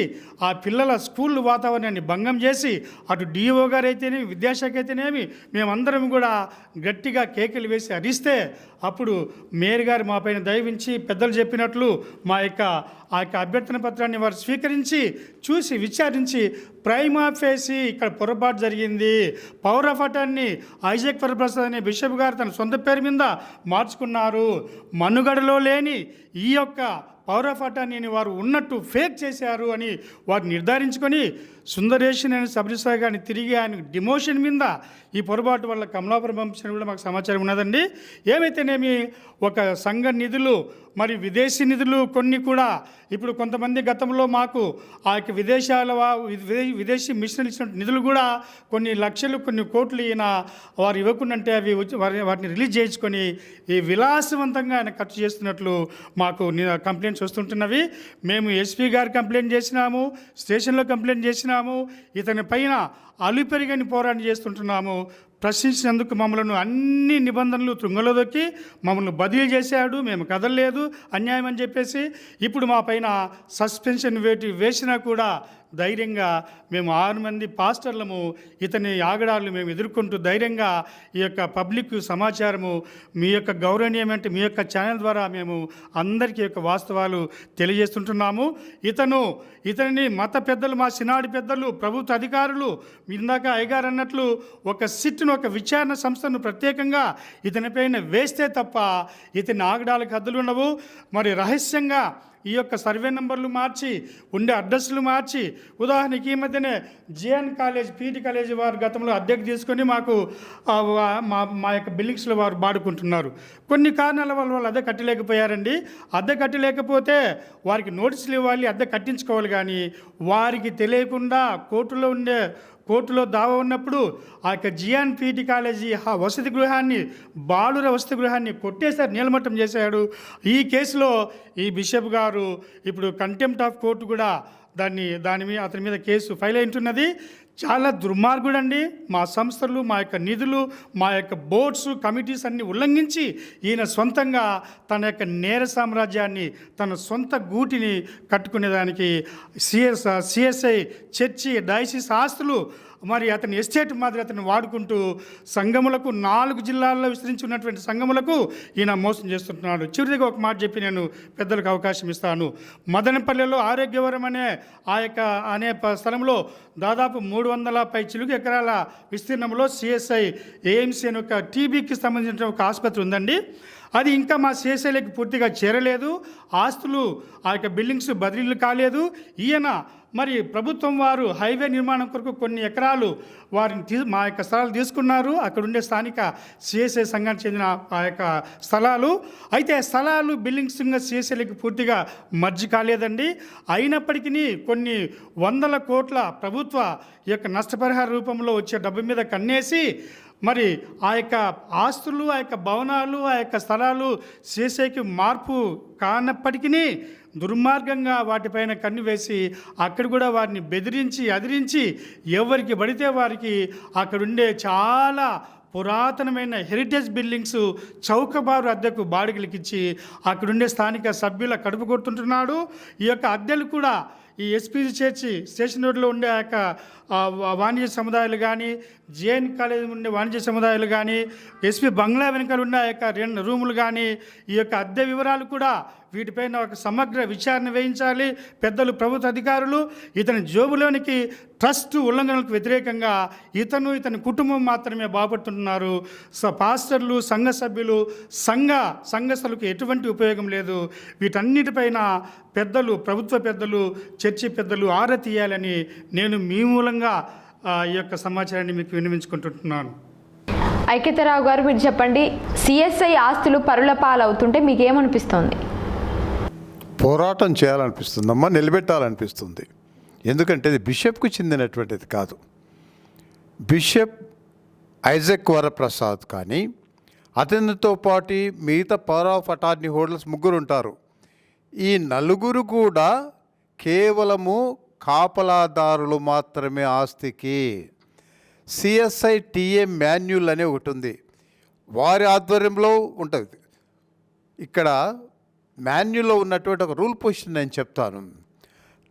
ఆ పిల్లల స్కూల్ వాతావరణాన్ని భంగం చేసి అటు DO గారు అయితేనేమి విద్యాశాఖ అయితేనేమి మేమందరం కూడా గట్టిగా కేకలు వేసి అరిస్తే అప్పుడు మేయర్ గారు మా పైన దయవించి పెద్దలు చెప్పినట్లు ఆ యొక్క అభ్యర్థన పత్రాన్ని వారు స్వీకరించి చూసి విచారించి ప్రైమా ఫేసి ఇక్కడ పొరపాటు జరిగింది, power of attorney Isaac Varaprasad అనే బిషప్ గారు తన సొంత పేరు మీద మార్చుకున్నారు, మనుగడలో లేని ఈ యొక్క పవర్ ఆఫ్ అటార్నీని వారు ఉన్నట్టు ఫేక్ చేశారు అని వారు నిర్ధారించుకొని సుందరేషన్ అనే సబ్ రిజిస్ట్రార్ గారిని తిరిగి ఆయన డిమోషన్ మీద ఈ పొరపాటు వల్ల కమలాపురం పంపించిన కూడా మాకు సమాచారం ఉన్నదండి. ఏమైతేనేమి ఒక సంఘ నిధులు మరి విదేశీ నిధులు కొన్ని కూడా ఇప్పుడు కొంతమంది గతంలో మాకు ఆ యొక్క విదేశీ మిషన్ ఇచ్చిన నిధులు కూడా కొన్ని లక్షలు కొన్ని కోట్లు ఈయన వారు ఇవ్వకుండంటే అవి వాటిని రిలీజ్ చేయించుకొని ఈ విలాసవంతంగా ఆయన ఖర్చు చేస్తున్నట్లు మాకు కంప్లైంట్స్ వస్తుంటున్నవి. మేము SP గారు కంప్లైంట్ చేసినాము, స్టేషన్లో కంప్లైంట్ చేసినాము, ఇతని పైన అలుపెరిగని పోరాటం చేస్తుంటున్నాము. ప్రశ్నించినందుకు మమ్మల్ని అన్ని నిబంధనలు తుంగలో దొక్కి మమ్మల్ని బదిలీ చేశాడు, మేము కదలలేదు, అన్యాయం అని చెప్పేసి ఇప్పుడు మా పైన సస్పెన్షన్ వేసినా కూడా ధైర్యంగా మేము 6 మంది పాస్టర్లము ఇతని ఆగడాలు మేము ఎదుర్కొంటూ ధైర్యంగా ఈ యొక్క పబ్లిక్ సమాచారము మీ యొక్క గౌరవనీయమంటే మీ యొక్క ఛానల్ ద్వారా మేము అందరికీ యొక్క వాస్తవాలు తెలియజేస్తుంటున్నాము. ఇతనిని మత పెద్దలు, మా సినాడి పెద్దలు, ప్రభుత్వ అధికారులు ఇందాక అయ్యగారు అన్నట్లు ఒక సిట్ను, ఒక విచారణ సంస్థను ప్రత్యేకంగా ఇతనిపైన వేస్తే తప్ప ఇతని ఆగడాలకు హద్దులు ఉండవు. మరి రహస్యంగా ఈ యొక్క సర్వే నెంబర్లు మార్చి ఉండే అడ్రస్లు మార్చి, ఉదాహరణకి ఈ మధ్యనే జేఎన్ కాలేజ్ పీటీ కాలేజీ వారు గతంలో అద్దెకు తీసుకొని మాకు మా యొక్క బిల్డింగ్స్లో వారు వాడుకుంటున్నారు. కొన్ని కారణాల వల్ల వాళ్ళు అద్దె కట్టలేకపోయారండి. అద్దె కట్టలేకపోతే వారికి నోటీసులు ఇవ్వాలి, అద్దె కట్టించుకోవాలి. కానీ వారికి తెలియకుండా కోర్టులో దావా ఉన్నప్పుడు ఆ యొక్క జియాన్ పీటీ కాలేజీ వసతి గృహాన్ని, బాలుర వసతి గృహాన్ని కొట్టేశారు, నీలమట్టం చేశాడు. ఈ కేసులో ఈ బిషప్ గారు ఇప్పుడు కంటెంప్ట్ ఆఫ్ కోర్టు కూడా దాని మీద అతని మీద కేసు ఫైల్ అయింటున్నది. చాలా దుర్మార్గుడండి. మా సంస్థలు, మా యొక్క నిధులు, మా యొక్క బోర్డ్స్, కమిటీస్ అన్ని ఉల్లంఘించి ఈయన సొంతంగా తన యొక్క నేర సామ్రాజ్యాన్ని, తన సొంత గూటిని కట్టుకునేదానికి సిఎస్ఐ చర్చి, డయాసిస్ ఆస్తులు, మరి అతని ఎస్టేట్ మాదిరి అతను వాడుకుంటూ సంఘములకు 4 జిల్లాల్లో విస్తరించి ఉన్నటువంటి సంఘములకు ఈయన మోసం చేస్తుంటున్నాడు. చివరిగా ఒక మాట చెప్పి నేను పెద్దలకు అవకాశం ఇస్తాను. మదనపల్లిలో ఆరోగ్యవరం అనే స్థలంలో దాదాపు 300 పై చిలుకు ఎకరాల విస్తీర్ణంలో సిఎస్ఐ ఏఎంసీ అనే ఒక టీబీకి సంబంధించిన ఒక ఆసుపత్రి ఉందండి. అది ఇంకా మా సిఎస్ఐలోకి పూర్తిగా చేరలేదు. ఆస్తులు, ఆ యొక్క బిల్డింగ్స్ బదిలీలు కాలేదు. ఈయన మరి ప్రభుత్వం వారు హైవే నిర్మాణం కొరకు కొన్ని ఎకరాలు మా యొక్క స్థలాలు తీసుకున్నారు. అక్కడ ఉండే స్థానిక సిఎస్ఐ సంఘానికి చెందిన ఆ యొక్క స్థలాలు. అయితే స్థలాలు, బిల్డింగ్స్ సిఎస్ఐలకి పూర్తిగా మర్జీ కాలేదండి. అయినప్పటికీ కొన్ని 100 కోట్ల ప్రభుత్వ ఈ యొక్క నష్టపరిహార రూపంలో వచ్చే డబ్బు మీద కన్నేసి మరి ఆ యొక్క ఆస్తులు, ఆ యొక్క భవనాలు, ఆ యొక్క స్థలాలు సిఎస్ఐకి మార్పు కానప్పటికీ దుర్మార్గంగా వాటిపైన కన్ను వేసి అక్కడ కూడా వారిని బెదిరించి, అదిరించి ఎవరికి పడితే వారికి అక్కడుండే చాలా పురాతనమైన హెరిటేజ్ బిల్డింగ్స్ చౌకబారు అద్దెకు బాడిగలకి ఇచ్చి అక్కడుండే స్థానిక సభ్యుల కడుపు కొడుతుంటున్నాడు. ఈ యొక్క అద్దెలు కూడా ఈ ఎస్పీజీ చర్చి స్టేషన్ రోడ్లో ఉండే ఆ యొక్క వాణిజ్య సముదాయాలు కానీ, జేఎన్ కాలేజీ ఉండే వాణిజ్య సముదాయాలు కానీ, ఎస్పీ బంగ్లా వెనుకలు ఉన్న యొక్క 2 రూములు కానీ, ఈ యొక్క అద్దె వివరాలు కూడా వీటిపైన ఒక సమగ్ర విచారణ వేయించాలి. పెద్దలు, ప్రభుత్వ అధికారులు ఇతని జోబులోనికి ట్రస్ట్ ఉల్లంఘనలకు వ్యతిరేకంగా ఇతని కుటుంబం మాత్రమే బాగుపడుతున్నారు. పాస్టర్లు, సంఘ సభ్యులు, సంఘస్థలకు ఎటువంటి ఉపయోగం లేదు. వీటన్నిటిపైన పెద్దలు, ప్రభుత్వ పెద్దలు, చర్చి పెద్దలు ఆరా తీయాలని నేను మీ మూలంగా ఈ యొక్క సమాచారాన్ని మీకు విన్నవించుకుంటున్నాను. ఐక్యతరావు గారు, మీరు చెప్పండి, సిఎస్ఐ ఆస్తులు పరుల పాలవుతుంటే మీకు ఏమనిపిస్తోంది? పోరాటం చేయాలనిపిస్తుందమ్మా, నిలబెట్టాలనిపిస్తుంది. ఎందుకంటే ఇది బిషప్కు చెందినటువంటిది కాదు. బిషప్ ఐజక్ వరప్రసాద్ కానీ అతనితో పాటు మిగతా పవర్ ఆఫ్ అటార్నీ హోల్డర్స్ 3 ఉంటారు. ఈ 4 కూడా కేవలము కాపలాదారులు మాత్రమే ఆస్తికి. సిఎస్ఐ టీఏ మాన్యుల్ అనే ఒకటి ఉంది, వారి ఆధ్వర్యంలో ఉంటుంది. ఇక్కడ మాన్యుల్లో ఉన్నటువంటి ఒక రూల్ పొజిషన్ నేను చెప్తాను.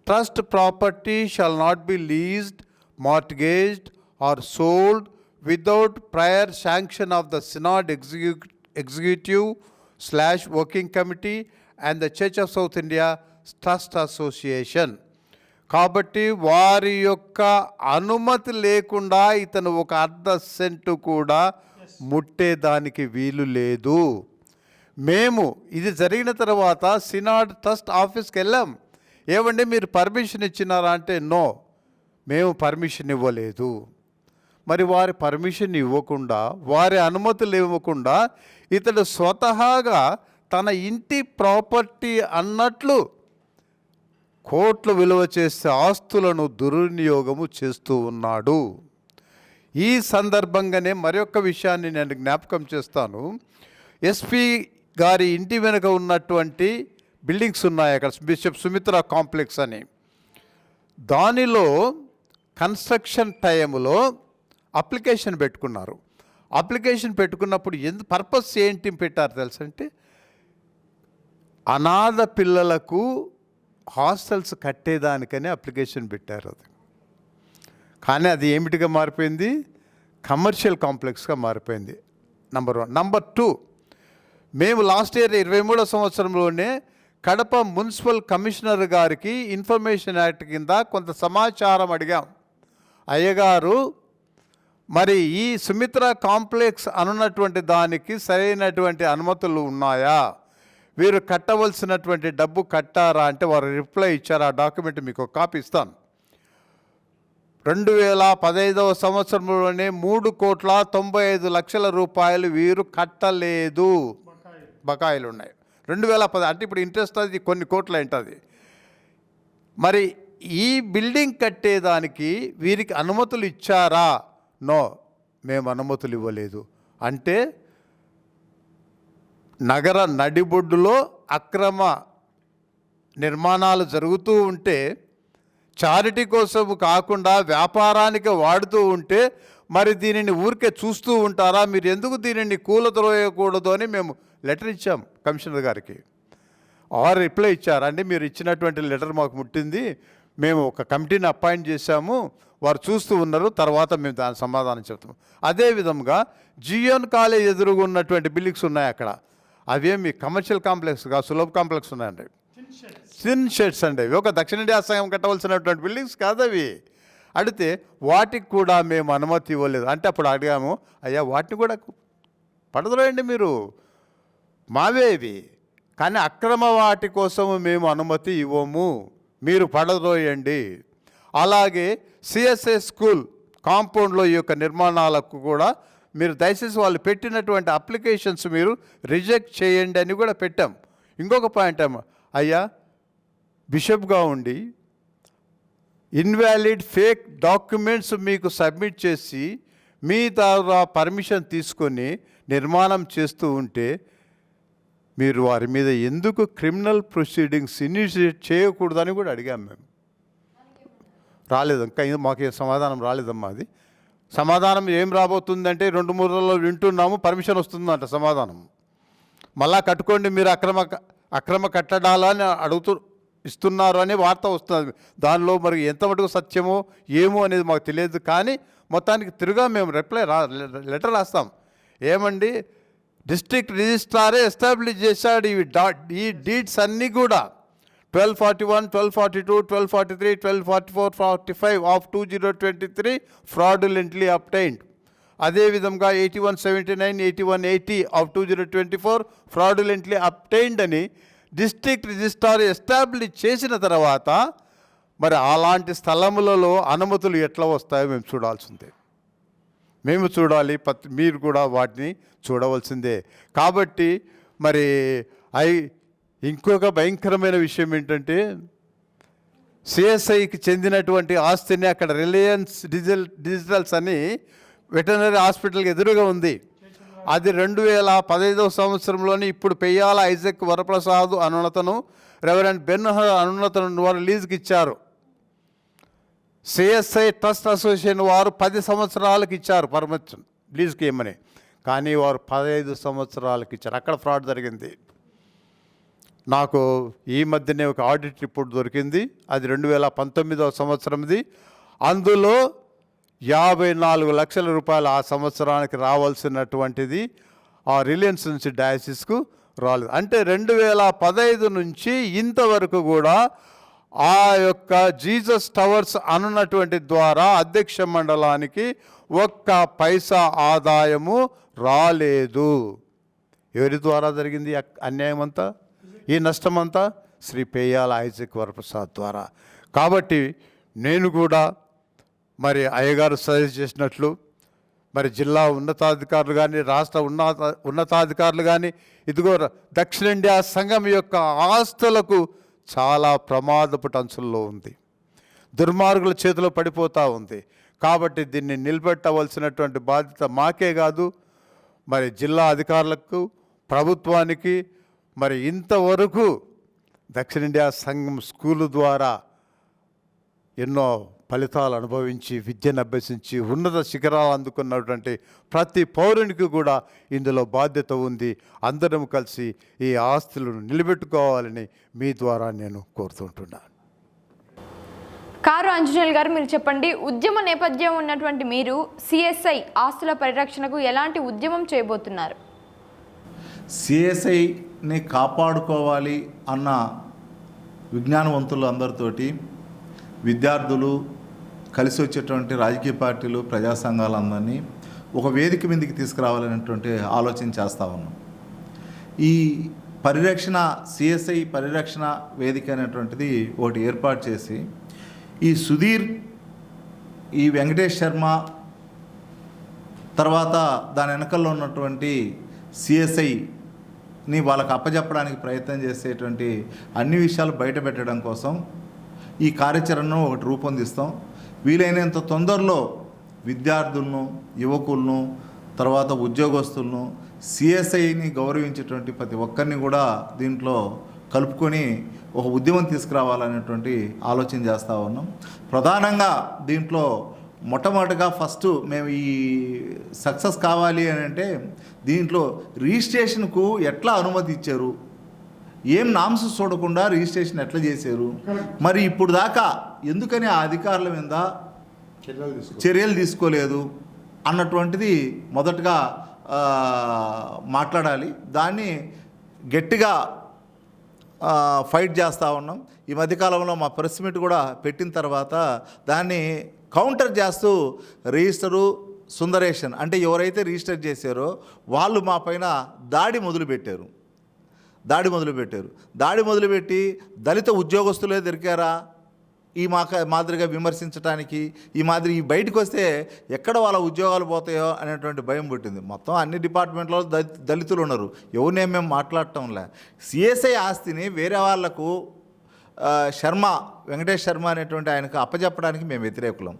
Trust property shall not be leased, mortgaged or sold without prior sanction of the synod executive working committee and the Church of South India Trust Association. కాబట్టి వారి యొక్క అనుమతి లేకుండా ఇతను ఒక అర్ధ సెంటు కూడా ముట్టేదానికి వీలు లేదు. మేము ఇది జరిగిన తర్వాత సినాడ్ ట్రస్ట్ ఆఫీస్కి వెళ్ళాం. ఏమండి మీరు పర్మిషన్ ఇచ్చినారా అంటే నో, మేము పర్మిషన్ ఇవ్వలేదు. మరి వారి పర్మిషన్ ఇవ్వకుండా, వారి అనుమతులు ఇవ్వకుండా ఇతడు స్వతహాగా తన ఇంటి ప్రాపర్టీ అన్నట్లు కోట్లు విలువ చేసే ఆస్తులను దుర్వినియోగము చేస్తూ ఉన్నాడు. ఈ సందర్భంగానే మరొక విషయాన్ని నేను జ్ఞాపకం చేస్తాను. ఎస్పీ గారి ఇంటి వెనుక ఉన్నటువంటి బిల్డింగ్స్ ఉన్నాయి అక్కడ, బిషప్ సుమిత్రా కాంప్లెక్స్ అని. దానిలో కన్స్ట్రక్షన్ టైంలో అప్లికేషన్ పెట్టుకున్నారు. అప్లికేషన్ పెట్టుకున్నప్పుడు పర్పస్ ఏంటి పెట్టారు తెలుసంటే, అనాథ పిల్లలకు హాస్టల్స్ కట్టేదానికని అప్లికేషన్ పెట్టారు. అది కానీ అది ఏమిటిగా మారిపోయింది? కమర్షియల్ కాంప్లెక్స్గా మారిపోయింది. నంబర్ 1. నంబర్ 2, మేము లాస్ట్ ఇయర్ 23వ సంవత్సరంలోనే కడప మున్సిపల్ కమిషనర్ గారికి ఇన్ఫర్మేషన్ యాక్ట్ కింద కొంత సమాచారం అడిగాం. అయ్యగారు, మరి ఈ సుమిత్రా కాంప్లెక్స్ అనున్నటువంటి దానికి సరైనటువంటి అనుమతులు ఉన్నాయా? వీరు కట్టవలసినటువంటి డబ్బు కట్టారా అంటే వారు రిప్లై ఇచ్చారు. ఆ డాక్యుమెంట్ మీకు ఒక కాపీ ఇస్తాను. 2015 సంవత్సరంలోనే 3,95,00,000 రూపాయలు వీరు కట్టలేదు, బకాయిలు ఉన్నాయి. 2010 అంటే ఇప్పుడు ఇంట్రెస్ట్ అది కొన్ని కోట్ల ఉంటుంది. మరి ఈ బిల్డింగ్ కట్టేదానికి వీరికి అనుమతులు ఇచ్చారా? నో, మేము అనుమతులు ఇవ్వలేదు. అంటే నగర నడిబొడ్డులో అక్రమ నిర్మాణాలు జరుగుతూ ఉంటే, చారిటీ కోసం కాకుండా వ్యాపారానికి వాడుతూ ఉంటే మరి దీనిని ఊరికే చూస్తూ ఉంటారా? మీరు ఎందుకు దీనిని కూలతోయకూడదు అని మేము లెటర్ ఇచ్చాం కమిషనర్ గారికి. రిప్లై ఇచ్చారండి, మీరు ఇచ్చినటువంటి లెటర్ మాకు ముట్టింది, మేము ఒక కమిటీని అపాయింట్ చేశాము, వారు చూస్తూ ఉన్నారు, తర్వాత మేము దాని సమాధానం చెప్తాం. అదేవిధంగా జియోన్ కాలేజ్ ఎదురుగా ఉన్నటువంటి బిల్డింగ్స్ ఉన్నాయి అక్కడ. అవేమి కమర్షియల్ కాంప్లెక్స్గా సులభ కాంప్లెక్స్ ఉన్నాయండి, సిన్ షెడ్స్ అండి. అవి ఒక దక్షిణ ఇండియా సంఘం కట్టవలసినటువంటి బిల్డింగ్స్ కాదు అవి. అడిగితే వాటికి కూడా మేము అనుమతి ఇవ్వలేదు. అంటే అప్పుడు అడిగాము, అయ్యా వాటిని కూడా పడదలేండి మీరు, మావే ఇవి, కానీ అక్రమ వాటి కోసము మేము అనుమతి ఇవ్వము, మీరు పడదోయండి. అలాగే సిఎస్ఐ స్కూల్ కాంపౌండ్లో ఈ యొక్క నిర్మాణాలకు కూడా మీరు దయచేసి వాళ్ళు పెట్టినటువంటి అప్లికేషన్స్ మీరు రిజెక్ట్ చేయండి అని కూడా పెట్టాం. ఇంకొక పాయింట్ ఏమో, అయ్యా బిషప్గా ఉండి ఇన్వాలిడ్ ఫేక్ డాక్యుమెంట్స్ మీకు సబ్మిట్ చేసి మీ ద్వారా పర్మిషన్ తీసుకొని నిర్మాణం చేస్తూ ఉంటే మీరు వారి మీద ఎందుకు క్రిమినల్ ప్రొసీడింగ్స్ ఇనిషియేట్ చేయకూడదని కూడా అడిగాం మేము. రాలేదు, ఇంకా మాకు సమాధానం రాలేదమ్మా. అది సమాధానం ఏం రాబోతుందంటే 2-3 రోజుల్లో వింటున్నాము, పర్మిషన్ వస్తుందంట సమాధానం. మళ్ళా కట్టుకోండి మీరు అక్రమ కట్టడాలని ఇస్తున్నారు అనే వార్త వస్తుంది. దానిలో మరి ఎంత మటుకు సత్యమో ఏమో అనేది మాకు తెలియదు. కానీ మొత్తానికి తిరుగా మేము లెటర్ రాస్తాం. ఏమండి, డిస్ట్రిక్ట్ రిజిస్ట్రారే ఎస్టాబ్లిష్ చేశాడు ఈ డీడ్స్ అన్నీ కూడా 1241, 1242, 1243, 1244, 45 ఆఫ్ 2023 ఫ్రాడులెంట్లీ అబ్టైన్డ్. అదేవిధంగా 8179, 8180 ఆఫ్ 2024 ఫ్రాడులెంట్లీ అబ్టైన్డ్ అని డిస్ట్రిక్ట్ రిజిస్ట్రార్ ఎస్టాబ్లిష్ చేసిన తర్వాత మరి అలాంటి స్థలములలో అనుమతులు ఎట్లా వస్తాయో మేము చూడాల్సిందే, మేము చూడాలి, మీరు కూడా వాటిని చూడవలసిందే. కాబట్టి మరి ఇంకొక భయంకరమైన విషయం ఏంటంటే, సిఎస్ఐకి చెందినటువంటి ఆస్తిని అక్కడ రిలయన్స్ డిజిటల్స్ అని వెటర్నరీ హాస్పిటల్కి ఎదురుగా ఉంది. అది 2015 సంవత్సరంలోని ఇప్పుడు పెయ్యాల ఐజక్ వరప్రసాద్ అనున్నతను రెవరెండ్ బెన్ అనున్నతను వారు లీజుకి ఇచ్చారు. సిఎస్ఐ ట్రస్ట్ అసోసియేషన్ వారు 10 సంవత్సరాలకు ఇచ్చారు పర్మిషన్ లీజుకి ఇవ్వమని, కానీ వారు 15 సంవత్సరాలకు ఇచ్చారు. అక్కడ ఫ్రాడ్ జరిగింది. నాకు ఈ మధ్యనే ఒక ఆడిట్ రిపోర్ట్ దొరికింది, అది 2019 సంవత్సరంది. అందులో 54 లక్షల రూపాయలు ఆ సంవత్సరానికి రావాల్సినటువంటిది ఆ రిలయన్స్ నుంచి డయాసిస్కు రాలేదు. అంటే 2015 నుంచి ఇంతవరకు కూడా ఆ యొక్క జీసస్ టవర్స్ అనున్నటువంటి ద్వారా అధ్యక్ష మండలానికి ఒక్క పైసా ఆదాయము రాలేదు. ఎవరి ద్వారా జరిగింది అన్యాయం అంతా, ఈ నష్టమంతా? శ్రీ పెయ్యాల ఐజక్ వరప్రసాద్ ద్వారా. కాబట్టి నేను కూడా మరి అయ్యగారు సజెస్ట్ చేసినట్లు మరి జిల్లా ఉన్నతాధికారులు కానీ రాష్ట్ర ఉన్నతాధికారులు కానీ ఇదిగో దక్షిణ ఇండియా సంఘం యొక్క ఆస్తులకు చాలా ప్రమాదపు టంచుల్లో ఉంది, దుర్మార్గుల చేతిలో పడిపోతూ ఉంది. కాబట్టి దీన్ని నిలబెట్టవలసినటువంటి బాధ్యత మాకే కాదు, మరి జిల్లా అధికారులకు, ప్రభుత్వానికి. మరి ఇంతవరకు దక్షిణ ఇండియా సంఘం స్కూలు ద్వారా ఎన్నో ఫలితాలు అనుభవించి విద్యను అభ్యసించి ఉన్నత శిఖరాలు అందుకున్నటువంటి ప్రతి పౌరునికి కూడా ఇందులో బాధ్యత ఉంది. అందరం కలిసి ఈ ఆస్తులను నిలబెట్టుకోవాలని మీ ద్వారా నేను కోరుతుంటున్నాను. కారు ఆంజనేయులు గారు, మీరు చెప్పండి, ఉద్యమ నేపథ్యం ఉన్నటువంటి మీరు సిఎస్ఐ ఆస్తుల పరిరక్షణకు ఎలాంటి ఉద్యమం చేయబోతున్నారు? సిఎస్ఐని కాపాడుకోవాలి అన్న విజ్ఞానవంతులు అందరితోటి, విద్యార్థులు, కలిసి వచ్చేటువంటి రాజకీయ పార్టీలు, ప్రజా సంఘాలందరినీ ఒక వేదిక మీదకి తీసుకురావాలనేటువంటి ఆలోచన చేస్తూ ఉన్నాం. ఈ పరిరక్షణ సిఎస్ఐ పరిరక్షణ వేదిక అనేటువంటిది ఒకటి ఏర్పాటు చేసి ఈ సుధీర్, ఈ వెంకటేష్ శర్మ, తర్వాత దాని వెనకల్లో ఉన్నటువంటి సిఎస్ఐని వాళ్ళకి అప్పచెప్పడానికి ప్రయత్నం చేసేటువంటి అన్ని విషయాలు బయటపెట్టడం కోసం ఈ కార్యాచరణను ఒకటి రూపొందిస్తాం. వీలైనంత తొందరలో విద్యార్థులను, యువకులను, తర్వాత ఉద్యోగస్తులను, సిఎస్ఐని గౌరవించేటువంటి ప్రతి ఒక్కరిని కూడా దీంట్లో కలుపుకొని ఒక ఉద్యమం తీసుకురావాలనేటువంటి ఆలోచన చేస్తూ ఉన్నాం. ప్రధానంగా దీంట్లో మొట్టమొదటిగా ఫస్ట్ మేము ఈ సక్సెస్ కావాలి అని అంటే దీంట్లో రిజిస్ట్రేషన్కు ఎట్లా అనుమతి ఇచ్చారు, ఏం నామ్స్ చూడకుండా రిజిస్ట్రేషన్ ఎట్లా చేశారు, మరి ఇప్పుడు దాకా ఎందుకని ఆ అధికారుల మీద చర్యలు తీసుకోలేదు అన్నటువంటిది మొదటగా మాట్లాడాలి. దాన్ని గట్టిగా ఫైట్ చేస్తూ ఉన్నాం. ఈ మధ్యకాలంలో మా ప్రెస్ మీట్ కూడా పెట్టిన తర్వాత దాన్ని కౌంటర్ చేస్తూ రిజిస్టరు సుందరేషన్ అంటే ఎవరైతే రిజిస్టర్ చేశారో వాళ్ళు మా పైన దాడి మొదలుపెట్టారు. దాడి మొదలుపెట్టి దళిత ఉద్యోగస్తులే దొరికారా ఈ మాదిరిగా విమర్శించడానికి, ఈ మాదిరి బయటకు వస్తే ఎక్కడ వాళ్ళ ఉద్యోగాలు పోతాయో అనేటువంటి భయం పుట్టింది. మొత్తం అన్ని డిపార్ట్మెంట్లో దళితులు ఉన్నారు, ఎవరినేం మేము మాట్లాడటంలే. సిఎస్ఐ ఆస్తిని వేరే వాళ్లకు వెంకటేష్ శర్మ అనేటువంటి ఆయనకు అప్పచెప్పడానికి మేము వ్యతిరేకులం,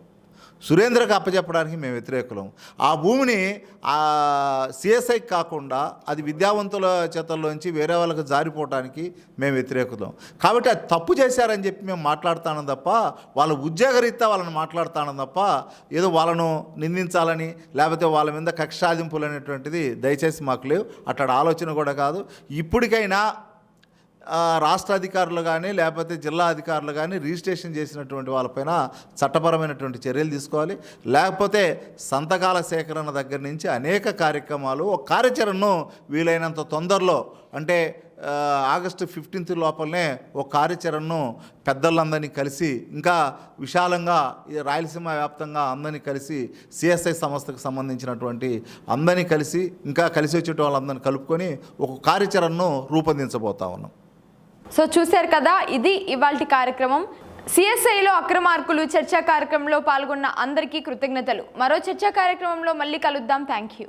సురేంద్రకు అప్పచెప్పడానికి మేము వ్యతిరేకులం. ఆ భూమిని సిఎస్ఐకి కాకుండా అది విద్యావంతుల చేతల్లోంచి వేరే వాళ్ళకి జారిపోవడానికి మేము వ్యతిరేకులం. కాబట్టి అది తప్పు చేశారని చెప్పి మేము మాట్లాడుతాను తప్ప, వాళ్ళ ఉద్యోగరీత్యా వాళ్ళని మాట్లాడుతాను తప్ప ఏదో వాళ్ళను నిందించాలని లేకపోతే వాళ్ళ మీద కక్ష సాధింపులు అనేటువంటిది దయచేసి మాకు లేవు. అట్లాంటి ఆలోచన కూడా కాదు. ఇప్పటికైనా రాష్ట్ర అధికారులు కానీ లేకపోతే జిల్లా అధికారులు కానీ రిజిస్ట్రేషన్ చేసినటువంటి వాళ్ళపైన చట్టపరమైనటువంటి చర్యలు తీసుకోవాలి. లేకపోతే సంతకాల సేకరణ దగ్గర నుంచి అనేక కార్యక్రమాలు, ఒక కార్యాచరణను వీలైనంత తొందరలో అంటే ఆగస్టు 15 లోపలనే ఒక కార్యాచరణను పెద్దలందరినీ కలిసి, ఇంకా విశాలంగా రాయలసీమ వ్యాప్తంగా అందరినీ కలిసి, సిఎస్ఐ సంస్థకు సంబంధించినటువంటి అందరినీ కలిసి, ఇంకా కలిసి వచ్చే వాళ్ళందరినీ కలుపుకొని ఒక కార్యాచరణను రూపొందించబోతా ఉన్నాం. సో చూశారు కదా, ఇది ఇవాల్టి కార్యక్రమం. సిఎస్ఐలో అక్రమార్కులు చర్చా కార్యక్రమంలో పాల్గొన్న అందరికీ కృతజ్ఞతలు. మరో చర్చా కార్యక్రమంలో మళ్ళీ కలుద్దాం. Thank you.